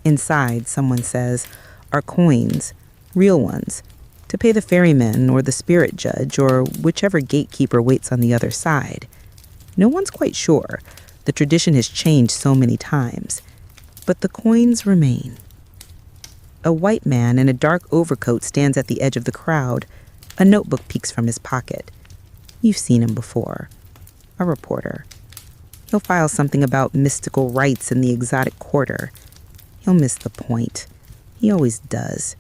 Inside, someone says, are coins, real ones, to pay the ferryman or the spirit judge or whichever gatekeeper waits on the other side. No one's quite sure. The tradition has changed so many times. But the coins remain. A white man in a dark overcoat stands at the edge of the crowd. A notebook peeks from his pocket. You've seen him before. A reporter. He'll file something about mystical rites in the exotic quarter. He'll miss the point. He always does.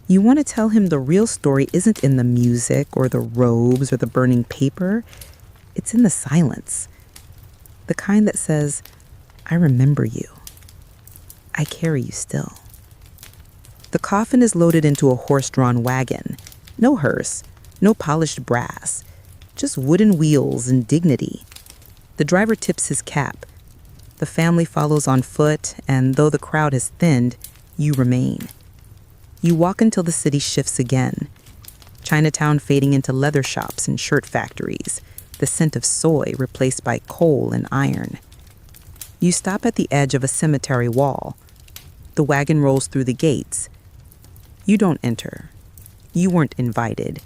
You want to tell him the real story isn't in the music or the robes or the burning paper. It's in the silence. The kind that says, I remember you. I carry you still. The coffin is loaded into a horse-drawn wagon. No hearse, no polished brass, just wooden wheels and dignity. The driver tips his cap. The family follows on foot, and though the crowd has thinned, you remain. You walk until the city shifts again. Chinatown fading into leather shops and shirt factories, the scent of soy replaced by coal and iron. You stop at the edge of a cemetery wall. The wagon rolls through the gates. You don't enter. You weren't invited.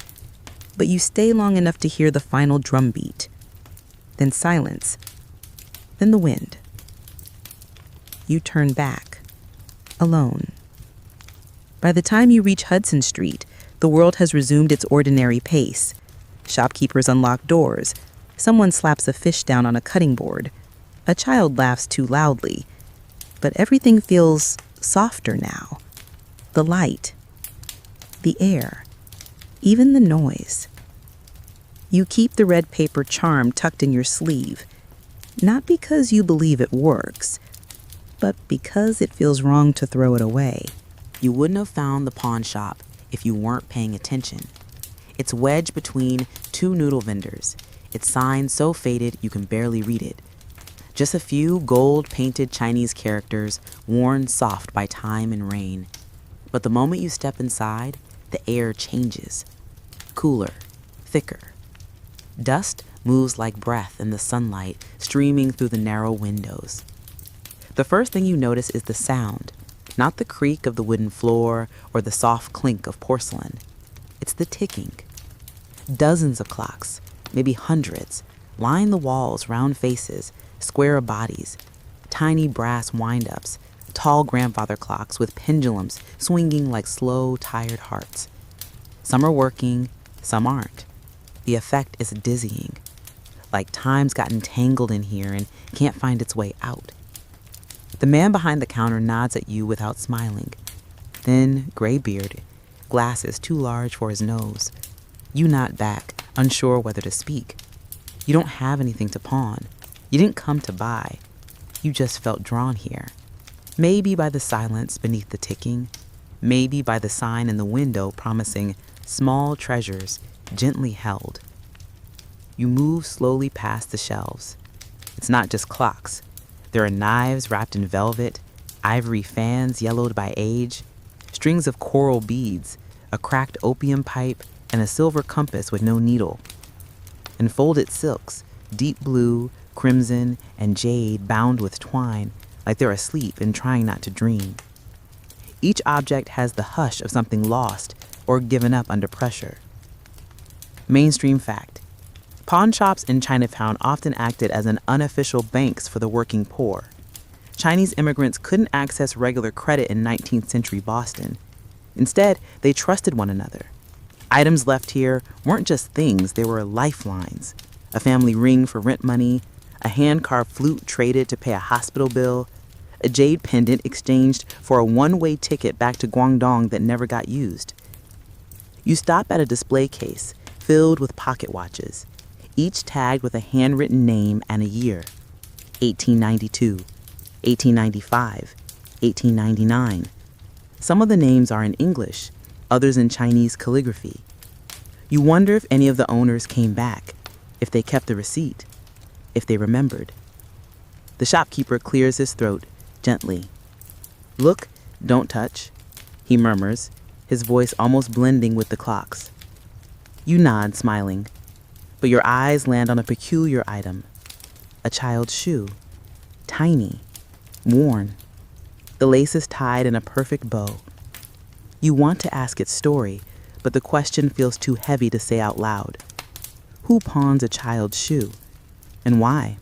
But you stay long enough to hear the final drum beat. Then silence. Then the wind. You turn back. Alone. By the time you reach Hudson Street, the world has resumed its ordinary pace. Shopkeepers unlock doors. Someone slaps a fish down on a cutting board. A child laughs too loudly. But everything feels softer now. The light. The air. Even the noise. You keep the red paper charm tucked in your sleeve. Not because you believe it works, but because it feels wrong to throw it away. You wouldn't have found the pawn shop if you weren't paying attention. It's wedged between 2 noodle vendors. Its sign so faded you can barely read it. Just a few gold-painted Chinese characters worn soft by time and rain. But the moment you step inside, the air changes. Cooler, thicker. Dust moves like breath in the sunlight streaming through the narrow windows. The first thing you notice is the sound, not the creak of the wooden floor or the soft clink of porcelain. It's the ticking. Dozens of clocks, maybe hundreds, line the walls, round faces, square bodies, tiny brass wind-ups, tall grandfather clocks with pendulums swinging like slow, tired hearts. Some are working, some aren't. The effect is dizzying, like time's gotten tangled in here and can't find its way out. The man behind the counter nods at you without smiling. Thin, gray beard, glasses too large for his nose. You nod back, unsure whether to speak. You don't have anything to pawn. You didn't come to buy. You just felt drawn here. Maybe by the silence beneath the ticking, maybe by the sign in the window promising small treasures gently held. You move slowly past the shelves. It's not just clocks. There are knives wrapped in velvet, ivory fans yellowed by age, strings of coral beads, a cracked opium pipe, and a silver compass with no needle. And folded silks, deep blue, crimson, and jade bound with twine, like they're asleep and trying not to dream. Each object has the hush of something lost or given up under pressure. Mainstream fact. Pawn shops in Chinatown often acted as an unofficial banks for the working poor. Chinese immigrants couldn't access regular credit in 19th century Boston. Instead, they trusted one another. Items left here weren't just things, they were lifelines. A family ring for rent money, a hand-carved flute traded to pay a hospital bill, a jade pendant exchanged for a one-way ticket back to Guangdong that never got used. You stop at a display case filled with pocket watches, each tagged with a handwritten name and a year: 1892, 1895, 1899. Some of the names are in English, others in Chinese calligraphy. You wonder if any of the owners came back, if they kept the receipt, if they remembered. The shopkeeper clears his throat gently. "Look, don't touch," he murmurs, his voice almost blending with the clocks. You nod, smiling, but your eyes land on a peculiar item: a child's shoe, tiny, worn. The lace is tied in a perfect bow. You want to ask its story, but the question feels too heavy to say out loud. Who pawns a child's shoe, and why?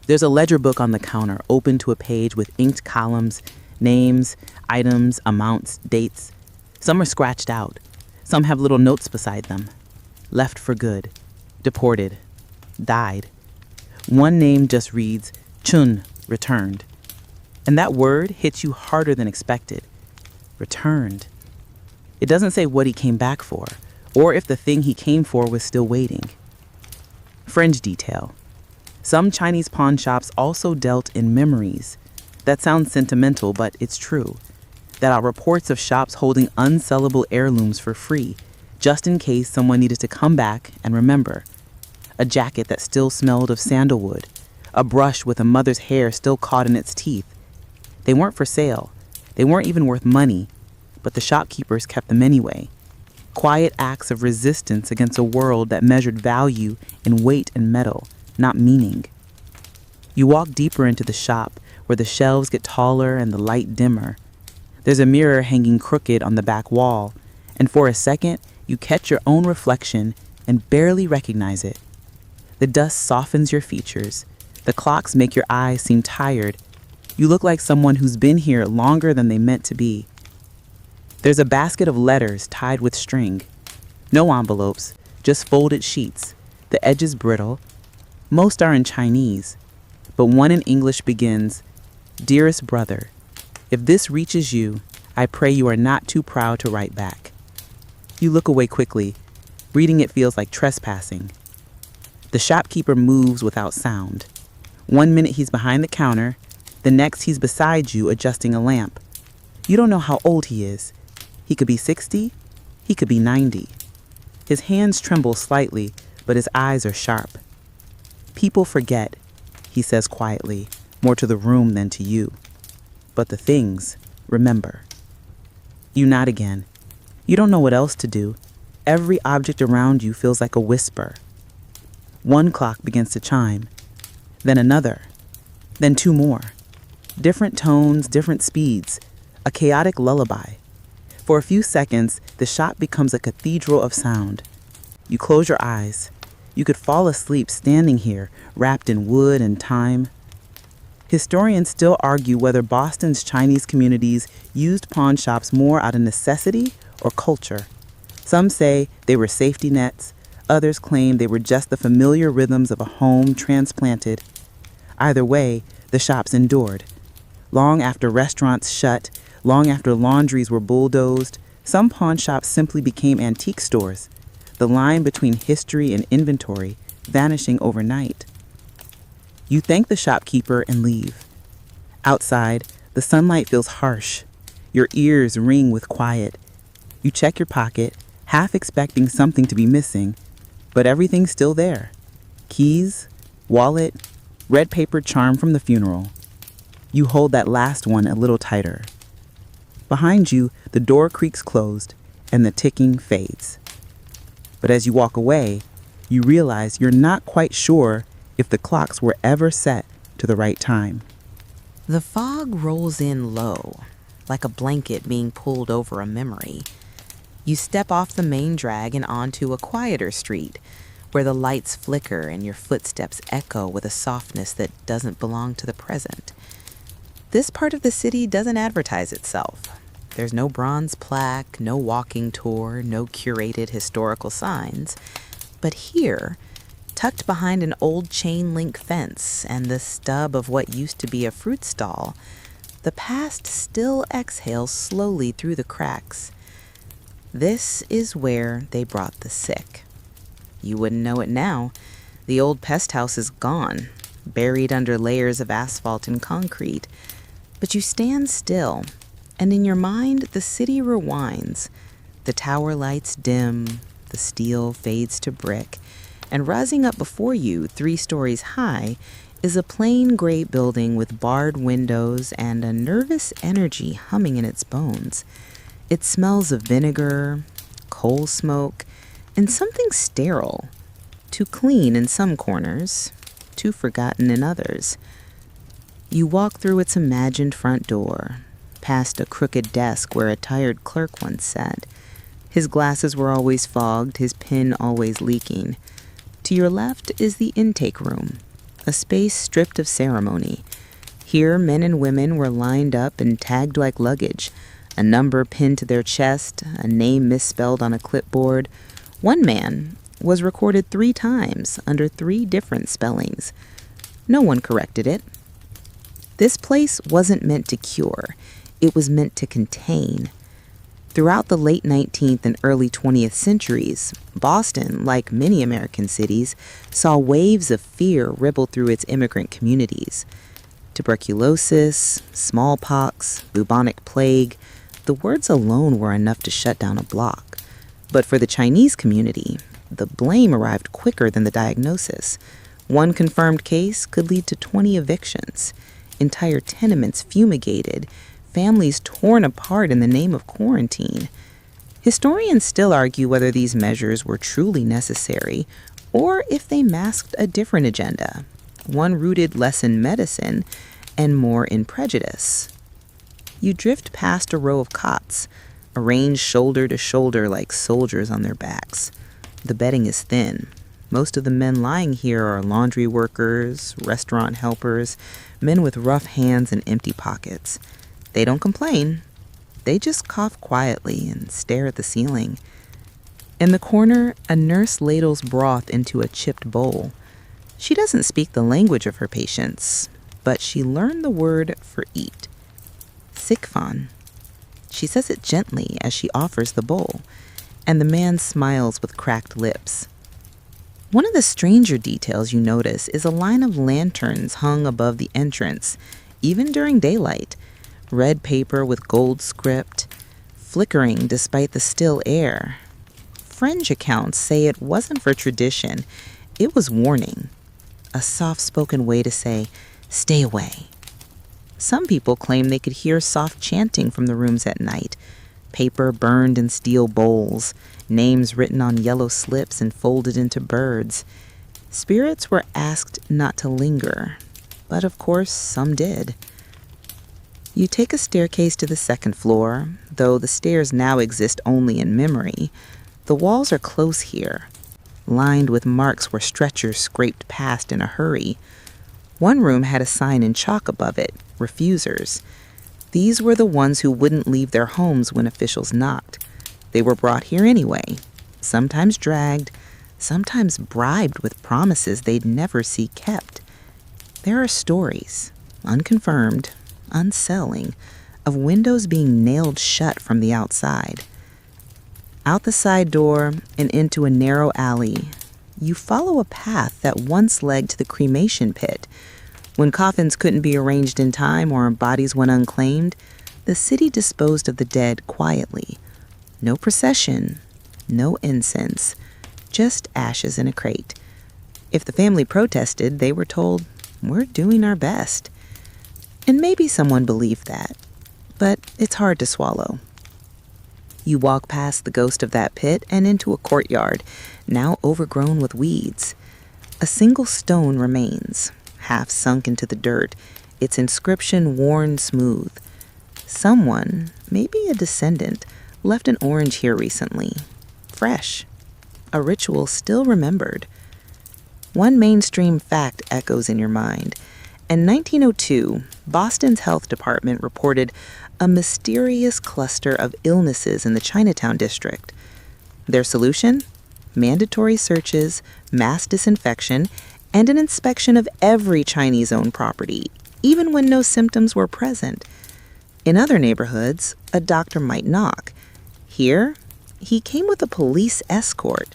There's a ledger book on the counter, open to a page with inked columns, names, items, amounts, dates. Some are scratched out. Some have little notes beside them. Left for good, deported, died. One name just reads, Chun, returned. And that word hits you harder than expected. Returned. It doesn't say what he came back for, or if the thing he came for was still waiting. Fringe detail. Some Chinese pawn shops also dealt in memories. That sounds sentimental, but it's true. There are reports of shops holding unsellable heirlooms for free, just in case someone needed to come back and remember. A jacket that still smelled of sandalwood, a brush with a mother's hair still caught in its teeth. They weren't for sale. They weren't even worth money, but the shopkeepers kept them anyway. Quiet acts of resistance against a world that measured value in weight and metal, not meaning. You walk deeper into the shop, where the shelves get taller and the light dimmer. There's a mirror hanging crooked on the back wall, and for a second, you catch your own reflection and barely recognize it. The dust softens your features. The clocks make your eyes seem tired. You look like someone who's been here longer than they meant to be. There's a basket of letters tied with string. No envelopes, just folded sheets, the edges brittle. Most are in Chinese, but one in English begins, "Dearest brother, if this reaches you, I pray you are not too proud to write back." You look away quickly. Reading it feels like trespassing. The shopkeeper moves without sound. 1 minute he's behind the counter, the next he's beside you adjusting a lamp. You don't know how old he is. He could be 60, he could be 90. His hands tremble slightly, but his eyes are sharp. "People forget," he says quietly, more to the room than to you. "But the things remember." You nod again. You don't know what else to do. Every object around you feels like a whisper. One clock begins to chime, then another, then two more. Different tones, different speeds, a chaotic lullaby. For a few seconds, the shop becomes a cathedral of sound. You close your eyes. You could fall asleep standing here, wrapped in wood and time. Historians still argue whether Boston's Chinese communities used pawn shops more out of necessity or culture. Some say they were safety nets. Others claim they were just the familiar rhythms of a home transplanted. Either way, the shops endured. Long after restaurants shut, long after laundries were bulldozed, some pawn shops simply became antique stores, the line between history and inventory vanishing overnight. You thank the shopkeeper and leave. Outside, the sunlight feels harsh. Your ears ring with quiet. You check your pocket, half expecting something to be missing, but everything's still there. Keys, wallet, red paper charm from the funeral. You hold that last one a little tighter. Behind you, the door creaks closed and the ticking fades. But as you walk away, you realize you're not quite sure if the clocks were ever set to the right time. The fog rolls in low, like a blanket being pulled over a memory. You step off the main drag and onto a quieter street, where the lights flicker and your footsteps echo with a softness that doesn't belong to the present. This part of the city doesn't advertise itself. There's no bronze plaque, no walking tour, no curated historical signs. But here, Tucked behind an old chain-link fence and the stub of what used to be a fruit stall, the past still exhales slowly through the cracks. This is where they brought the sick. You wouldn't know it now. The old pest house is gone, buried under layers of asphalt and concrete. But you stand still, and in your mind the city rewinds. The tower lights dim, the steel fades to brick, and rising up before you, 3 stories high, is a plain gray building with barred windows and a nervous energy humming in its bones. It smells of vinegar, coal smoke, and something sterile, too clean in some corners, too forgotten in others. You walk through its imagined front door, past a crooked desk where a tired clerk once sat. His glasses were always fogged, his pen always leaking. To your left is the intake room, a space stripped of ceremony. Here, men and women were lined up and tagged like luggage, a number pinned to their chest, a name misspelled on a clipboard. One man was recorded 3 times under 3 different spellings. No one corrected it. This place wasn't meant to cure. It was meant to contain. Throughout the late 19th and early 20th centuries, Boston, like many American cities, saw waves of fear ripple through its immigrant communities. Tuberculosis, smallpox, bubonic plague, the words alone were enough to shut down a block. But for the Chinese community, the blame arrived quicker than the diagnosis. One confirmed case could lead to 20 evictions, entire tenements fumigated, families torn apart in the name of quarantine. Historians still argue whether these measures were truly necessary or if they masked a different agenda, one rooted less in medicine and more in prejudice. You drift past a row of cots, arranged shoulder to shoulder like soldiers on their backs. The bedding is thin. Most of the men lying here are laundry workers, restaurant helpers, men with rough hands and empty pockets. They don't complain. They just cough quietly and stare at the ceiling. In the corner, a nurse ladles broth into a chipped bowl. She doesn't speak the language of her patients, but she learned the word for eat. Sikfan. She says it gently as she offers the bowl, and the man smiles with cracked lips. One of the stranger details you notice is a line of lanterns hung above the entrance, even during daylight. Red paper with gold script, flickering despite the still air. Fringe accounts say it wasn't for tradition, it was warning. A soft-spoken way to say, stay away. Some people claim they could hear soft chanting from the rooms at night, paper burned in steel bowls, names written on yellow slips and folded into birds. Spirits were asked not to linger, but of course some did. You take a staircase to the 2nd floor, though the stairs now exist only in memory. The walls are close here, lined with marks where stretchers scraped past in a hurry. One room had a sign in chalk above it, refusers. These were the ones who wouldn't leave their homes when officials knocked. They were brought here anyway, sometimes dragged, sometimes bribed with promises they'd never see kept. There are stories, unconfirmed, unsettling, of windows being nailed shut from the outside. Out the side door and into a narrow alley, you follow a path that once led to the cremation pit. When coffins couldn't be arranged in time or bodies went unclaimed, the city disposed of the dead quietly. No procession, no incense, just ashes in a crate. If the family protested, they were told, "We're doing our best." And maybe someone believed that, but it's hard to swallow. You walk past the ghost of that pit and into a courtyard, now overgrown with weeds. A single stone remains, half sunk into the dirt, its inscription worn smooth. Someone, maybe a descendant, left an orange here recently. Fresh. A ritual still remembered. One mainstream fact echoes in your mind. In 1902, Boston's health department reported a mysterious cluster of illnesses in the Chinatown district. Their solution? mandatory searches, mass disinfection, and an inspection of every Chinese-owned property, even when no symptoms were present. In other neighborhoods, a doctor might knock. Here, he came with a police escort.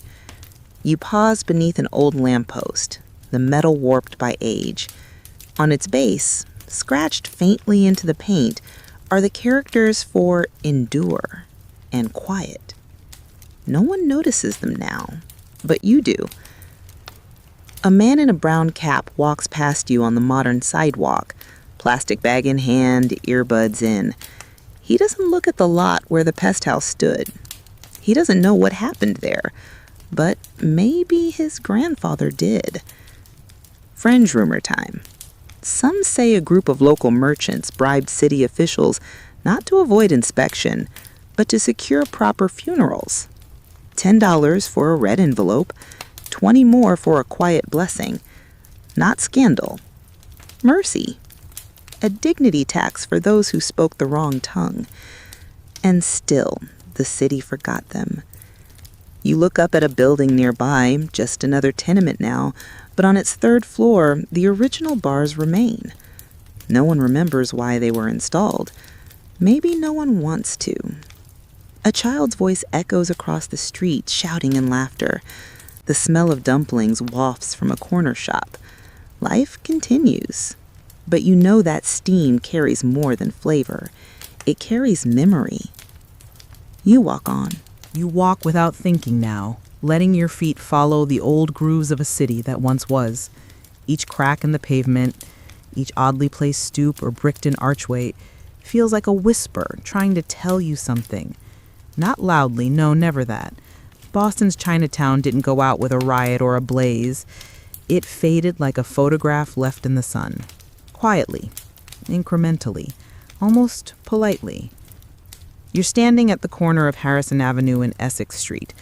You pause beneath an old lamppost, the metal warped by age. On its base, scratched faintly into the paint, are the characters for endure and quiet. No one notices them now, but you do. A man in a brown cap walks past you on the modern sidewalk, plastic bag in hand, earbuds in. He doesn't look at the lot where the pest house stood. He doesn't know what happened there, but maybe his grandfather did. Fringe rumor time. Some say a group of local merchants bribed city officials not to avoid inspection, but to secure proper funerals. $10 for a red envelope, $20 more for a quiet blessing. Not scandal. Mercy. A dignity tax for those who spoke the wrong tongue. And still, the city forgot them. You look up at a building nearby, just another tenement now, but on its third floor, the original bars remain. No one remembers why they were installed. Maybe no one wants to. A child's voice echoes across the street, shouting in laughter. The smell of dumplings wafts from a corner shop. Life continues. But you know that steam carries more than flavor. It carries memory. You walk on. You walk without thinking now, letting your feet follow the old grooves of a city that once was. Each crack in the pavement, each oddly placed stoop or bricked-in archway feels like a whisper trying to tell you something. Not loudly, no, never that. Boston's Chinatown didn't go out with a riot or a blaze. It faded like a photograph left in the sun. Quietly, incrementally, almost politely. You're standing at the corner of Harrison Avenue and Essex Street,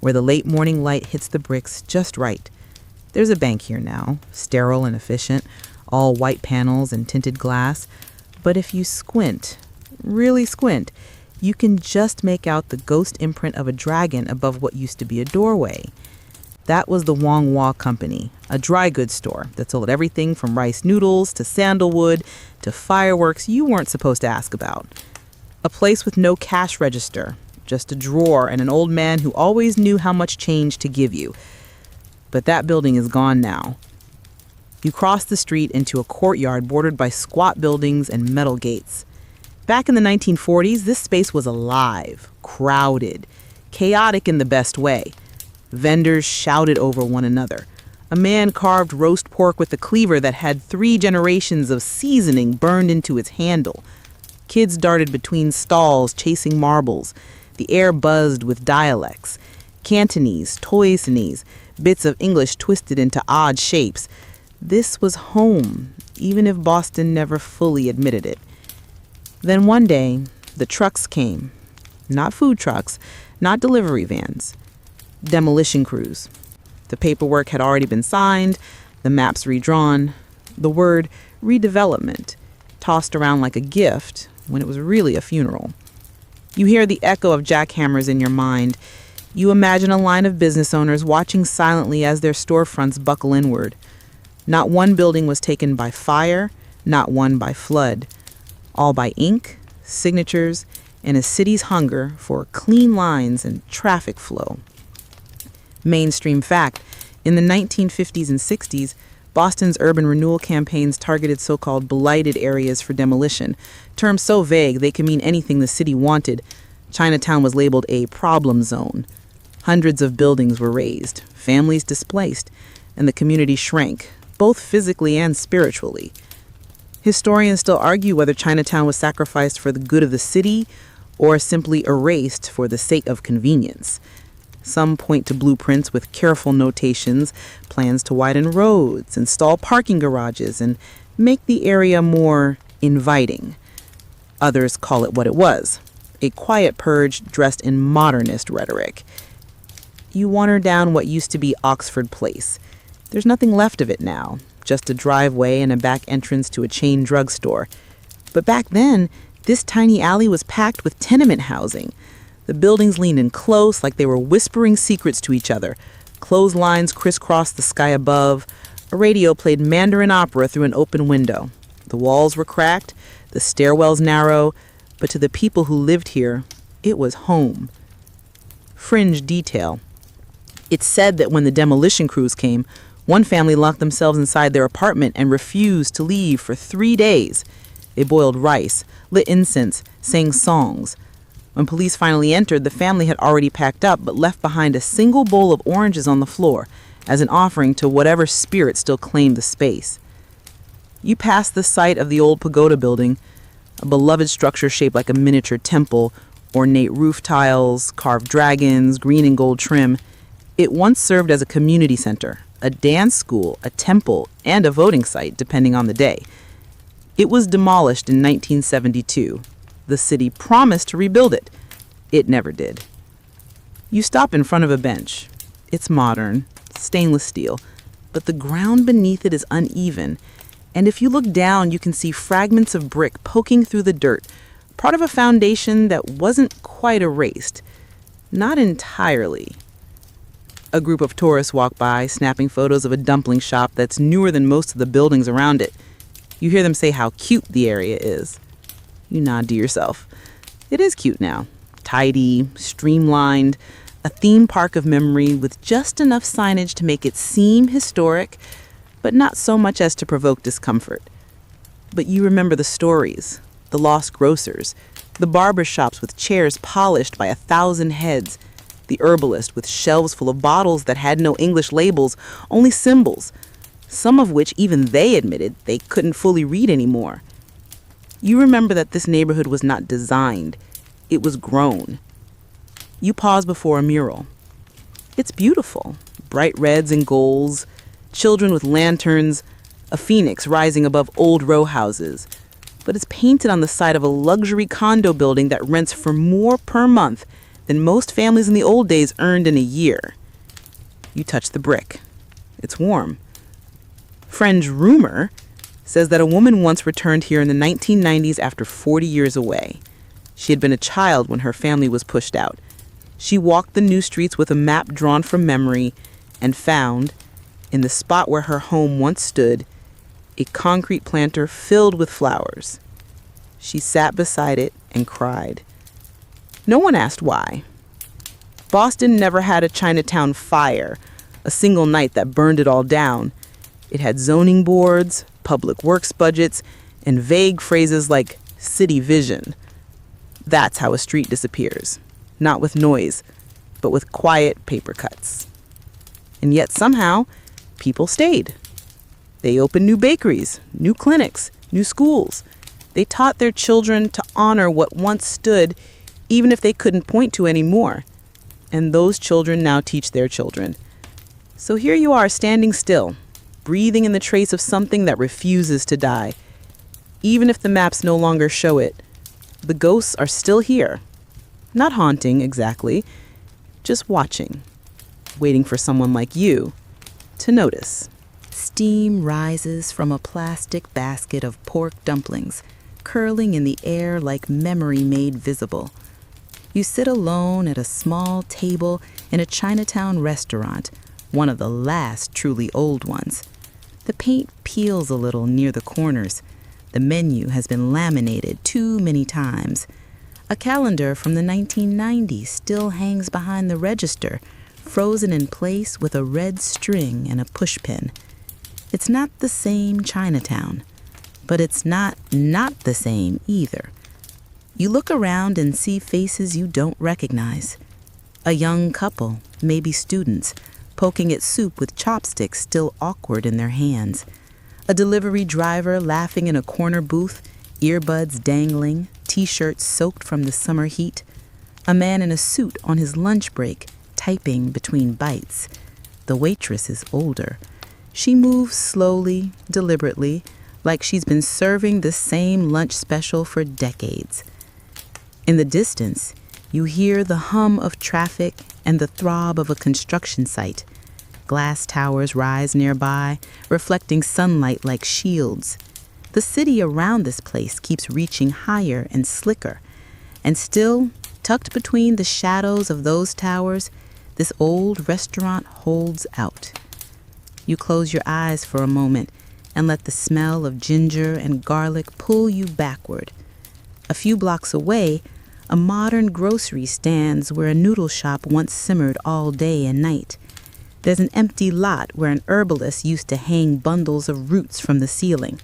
where the late morning light hits the bricks just right. There's a bank here now, sterile and efficient, all white panels and tinted glass. But if you squint, really squint, you can just make out the ghost imprint of a dragon above what used to be a doorway. That was the Wong Wah Company, a dry goods store that sold everything from rice noodles to sandalwood to fireworks you weren't supposed to ask about. A place with no cash register, just a drawer and an old man who always knew how much change to give you. But that building is gone now. You cross the street into a courtyard bordered by squat buildings and metal gates. Back in the 1940s, this space was alive, crowded, chaotic in the best way. Vendors shouted over one another. A man carved roast pork with a cleaver that had 3 generations of seasoning burned into its handle. Kids darted between stalls chasing marbles. The air buzzed with dialects. Cantonese, Toisanese, bits of English twisted into odd shapes. This was home, even if Boston never fully admitted it. Then one day, the trucks came. Not food trucks, not delivery vans. Demolition crews. The paperwork had already been signed, the maps redrawn, the word redevelopment tossed around like a gift when it was really a funeral. You hear the echo of jackhammers in your mind. You imagine a line of business owners watching silently as their storefronts buckle inward. Not one building was taken by fire, not one by flood. All by ink, signatures, and a city's hunger for clean lines and traffic flow. Mainstream fact, in the 1950s and 60s, Boston's urban renewal campaigns targeted so-called blighted areas for demolition. Terms so vague they could mean anything the city wanted. Chinatown was labeled a problem zone. Hundreds of buildings were razed, families displaced, and the community shrank, both physically and spiritually. Historians still argue whether Chinatown was sacrificed for the good of the city or simply erased for the sake of convenience. Some point to blueprints with careful notations, plans to widen roads, install parking garages, and make the area more inviting. Others call it what it was, a quiet purge dressed in modernist rhetoric. You wander down what used to be Oxford Place. There's nothing left of it now, just a driveway and a back entrance to a chain drugstore. But back then, this tiny alley was packed with tenement housing. The buildings leaned in close like they were whispering secrets to each other. Clotheslines crisscrossed the sky above. A radio played Mandarin opera through an open window. The walls were cracked, the stairwells narrow, but to the people who lived here, it was home. Fringe detail. It's said that when the demolition crews came, one family locked themselves inside their apartment and refused to leave for 3 days. They boiled rice, lit incense, sang songs. When police finally entered, the family had already packed up but left behind a single bowl of oranges on the floor as an offering to whatever spirit still claimed the space. You pass the site of the old pagoda building, a beloved structure shaped like a miniature temple, ornate roof tiles, carved dragons, green and gold trim. It once served as a community center, a dance school, a temple, and a voting site, depending on the day. It was demolished in 1972. The city promised to rebuild it. It never did. You stop in front of a bench. It's modern, stainless steel, but the ground beneath it is uneven, and if you look down, you can see fragments of brick poking through the dirt, part of a foundation that wasn't quite erased. Not entirely. A group of tourists walk by, snapping photos of a dumpling shop that's newer than most of the buildings around it. You hear them say how cute the area is. You nod to yourself. It is cute now. Tidy, streamlined, a theme park of memory with just enough signage to make it seem historic, but not so much as to provoke discomfort. But you remember the stories, the lost grocers, the barber shops with chairs polished by 1,000 heads, the herbalist with shelves full of bottles that had no English labels, only symbols, some of which even they admitted they couldn't fully read anymore. You remember that this neighborhood was not designed, it was grown. You pause before a mural. It's beautiful, bright reds and golds, children with lanterns, a phoenix rising above old row houses, but it's painted on the side of a luxury condo building that rents for more per month than most families in the old days earned in a year. You touch the brick. It's warm. Fringe rumor says that a woman once returned here in the 1990s after 40 years away. She had been a child when her family was pushed out. She walked the new streets with a map drawn from memory and found, in the spot where her home once stood, a concrete planter filled with flowers. She sat beside it and cried. No one asked why. Boston never had a Chinatown fire, a single night that burned it all down. It had zoning boards, public works budgets, and vague phrases like city vision. That's how a street disappears. Not with noise, but with quiet paper cuts. And yet somehow, people stayed. They opened new bakeries, new clinics, new schools. They taught their children to honor what once stood, even if they couldn't point to any more. And those children now teach their children. So here you are standing still, breathing in the trace of something that refuses to die. Even if the maps no longer show it, the ghosts are still here. Not haunting, exactly, just watching, waiting for someone like you to notice. Steam rises from a plastic basket of pork dumplings, curling in the air like memory made visible. You sit alone at a small table in a Chinatown restaurant, one of the last truly old ones. The paint peels a little near the corners. The menu has been laminated too many times. A calendar from the 1990s still hangs behind the register, frozen in place with a red string and a pushpin. It's not the same Chinatown, but it's not the same either. You look around and see faces you don't recognize. A young couple, maybe students, poking at soup with chopsticks still awkward in their hands. A delivery driver laughing in a corner booth, earbuds dangling, t-shirts soaked from the summer heat. A man in a suit on his lunch break, typing between bites. The waitress is older. She moves slowly, deliberately, like she's been serving the same lunch special for decades. In the distance, you hear the hum of traffic and the throb of a construction site. Glass towers rise nearby, reflecting sunlight like shields. The city around this place keeps reaching higher and slicker. And still, Tucked between the shadows of those towers, this old restaurant holds out. You close your eyes for a moment and let the smell of ginger and garlic pull you backward. A few blocks away, a modern grocery stands where a noodle shop once simmered all day and night. There's an empty lot where an herbalist used to hang bundles of roots from the ceiling.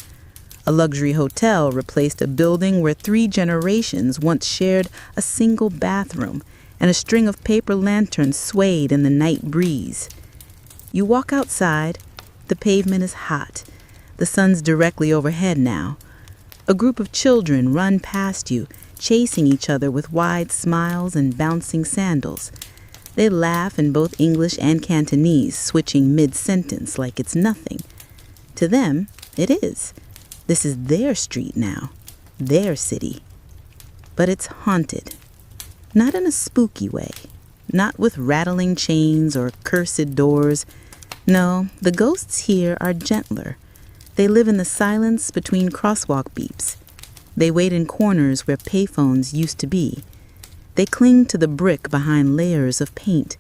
A luxury hotel replaced a building where 3 generations once shared a single bathroom, and a string of paper lanterns swayed in the night breeze. You walk outside. The pavement is hot. The sun's directly overhead now. A group of children run past you, chasing each other with wide smiles and bouncing sandals. They laugh in both English and Cantonese, switching mid-sentence like it's nothing. To them, it is. This is their street now, their city. But it's haunted. Not in a spooky way, not with rattling chains or cursed doors. No, the ghosts here are gentler. They live in the silence between crosswalk beeps. They wait in corners where payphones used to be. They cling to the brick behind layers of paint,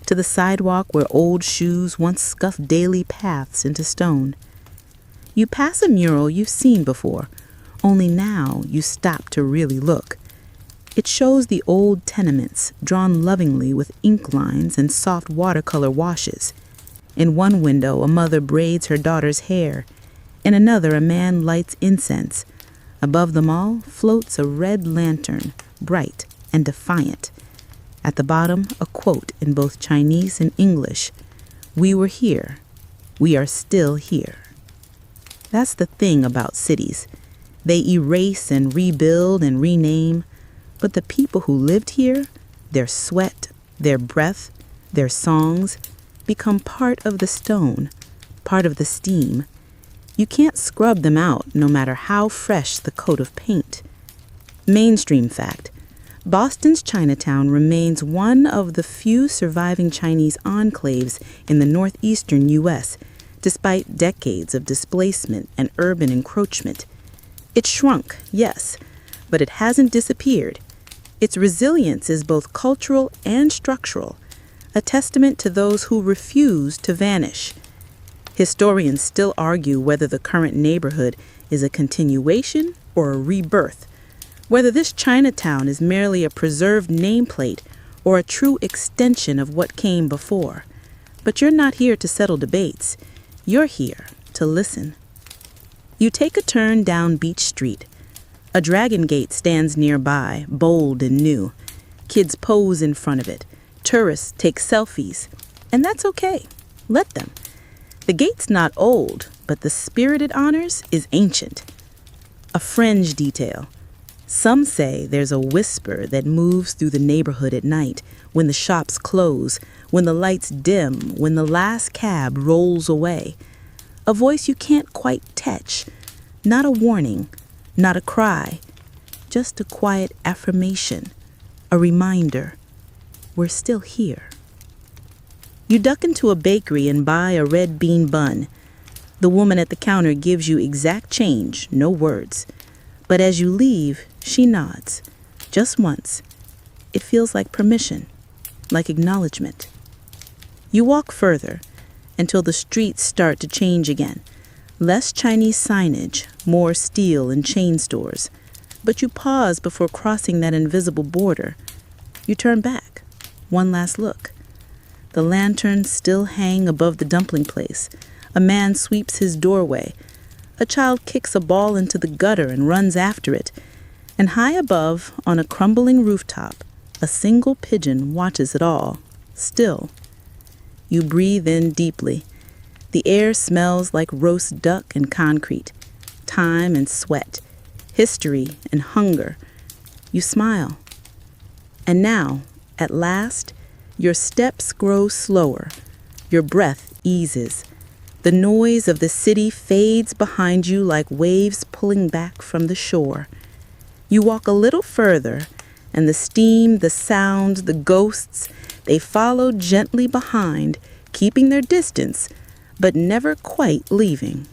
to the sidewalk where old shoes once scuffed daily paths into stone. You pass a mural you've seen before, only now you stop to really look. It shows the old tenements, drawn lovingly with ink lines and soft watercolor washes. In one window, a mother braids her daughter's hair. In another, a man lights incense. Above them all floats a red lantern, bright and defiant. At the bottom, a quote in both Chinese and English. "We were here. We are still here." That's the thing about cities. They erase and rebuild and rename, but the people who lived here, their sweat, their breath, their songs, become part of the stone, part of the steam. You can't scrub them out, no matter how fresh the coat of paint. Mainstream fact: Boston's Chinatown remains one of the few surviving Chinese enclaves in the northeastern U.S., despite decades of displacement and urban encroachment. It shrunk, yes, but it hasn't disappeared. Its resilience is both cultural and structural, a testament to those who refuse to vanish. Historians still argue whether the current neighborhood is a continuation or a rebirth, whether this Chinatown is merely a preserved nameplate or a true extension of what came before. But you're not here to settle debates. You're here to listen. You take a turn down Beach Street. A Dragon Gate stands nearby, bold and new. Kids pose in front of it. Tourists take selfies. And that's okay. Let them. The gate's not old, but the spirit it honors is ancient. A fringe detail. Some say there's a whisper that moves through the neighborhood at night, when the shops close, when the lights dim, when the last cab rolls away. A voice you can't quite catch. Not a warning, not a cry, just a quiet affirmation, a reminder. We're still here. You duck into a bakery and buy a red bean bun. The woman at the counter gives you exact change, no words. But as you leave, she nods, just once. It feels like permission, like acknowledgement. You walk further until the streets start to change again. Less Chinese signage, more steel and chain stores. But you pause before crossing that invisible border. You turn back, one last look. The lanterns still hang above the dumpling place. A man sweeps his doorway. A child kicks a ball into the gutter and runs after it. And high above, on a crumbling rooftop, a single pigeon watches it all, still. You breathe in deeply. The air smells like roast duck and concrete, time and sweat, history and hunger. You smile. And now, at last, your steps grow slower. Your breath eases. The noise of the city fades behind you like waves pulling back from the shore. You walk a little further, and the steam, the sound, the ghosts, they follow gently behind, keeping their distance, but never quite leaving.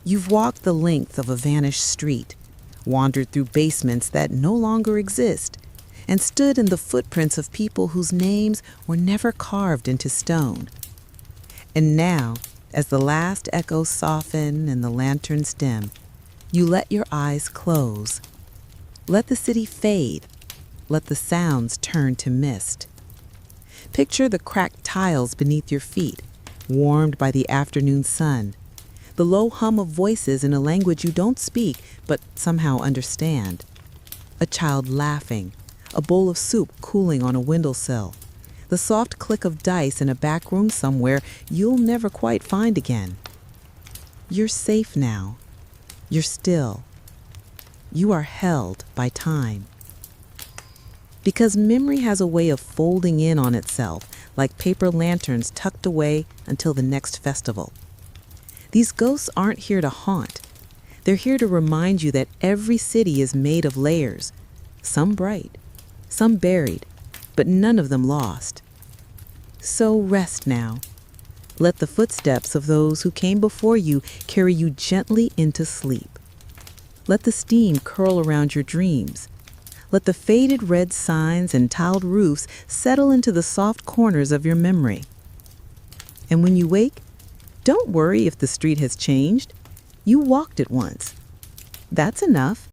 You've walked the length of a vanished street, wandered through basements that no longer exist, and stood in the footprints of people whose names were never carved into stone. And now, as the last echoes soften and the lanterns dim, you let your eyes close. Let the city fade. Let the sounds turn to mist. Picture the cracked tiles beneath your feet, warmed by the afternoon sun, the low hum of voices in a language you don't speak but somehow understand. A child laughing, a bowl of soup cooling on a windowsill, the soft click of dice in a back room somewhere you'll never quite find again. You're safe now. You're still. You are held by time. Because memory has a way of folding in on itself, like paper lanterns tucked away until the next festival. These ghosts aren't here to haunt. They're here to remind you that every city is made of layers, some bright, some buried, but none of them lost. So rest now. Let the footsteps of those who came before you carry you gently into sleep. Let the steam curl around your dreams. Let the faded red signs and tiled roofs settle into the soft corners of your memory. And when you wake, don't worry if the street has changed. You walked it once. That's enough.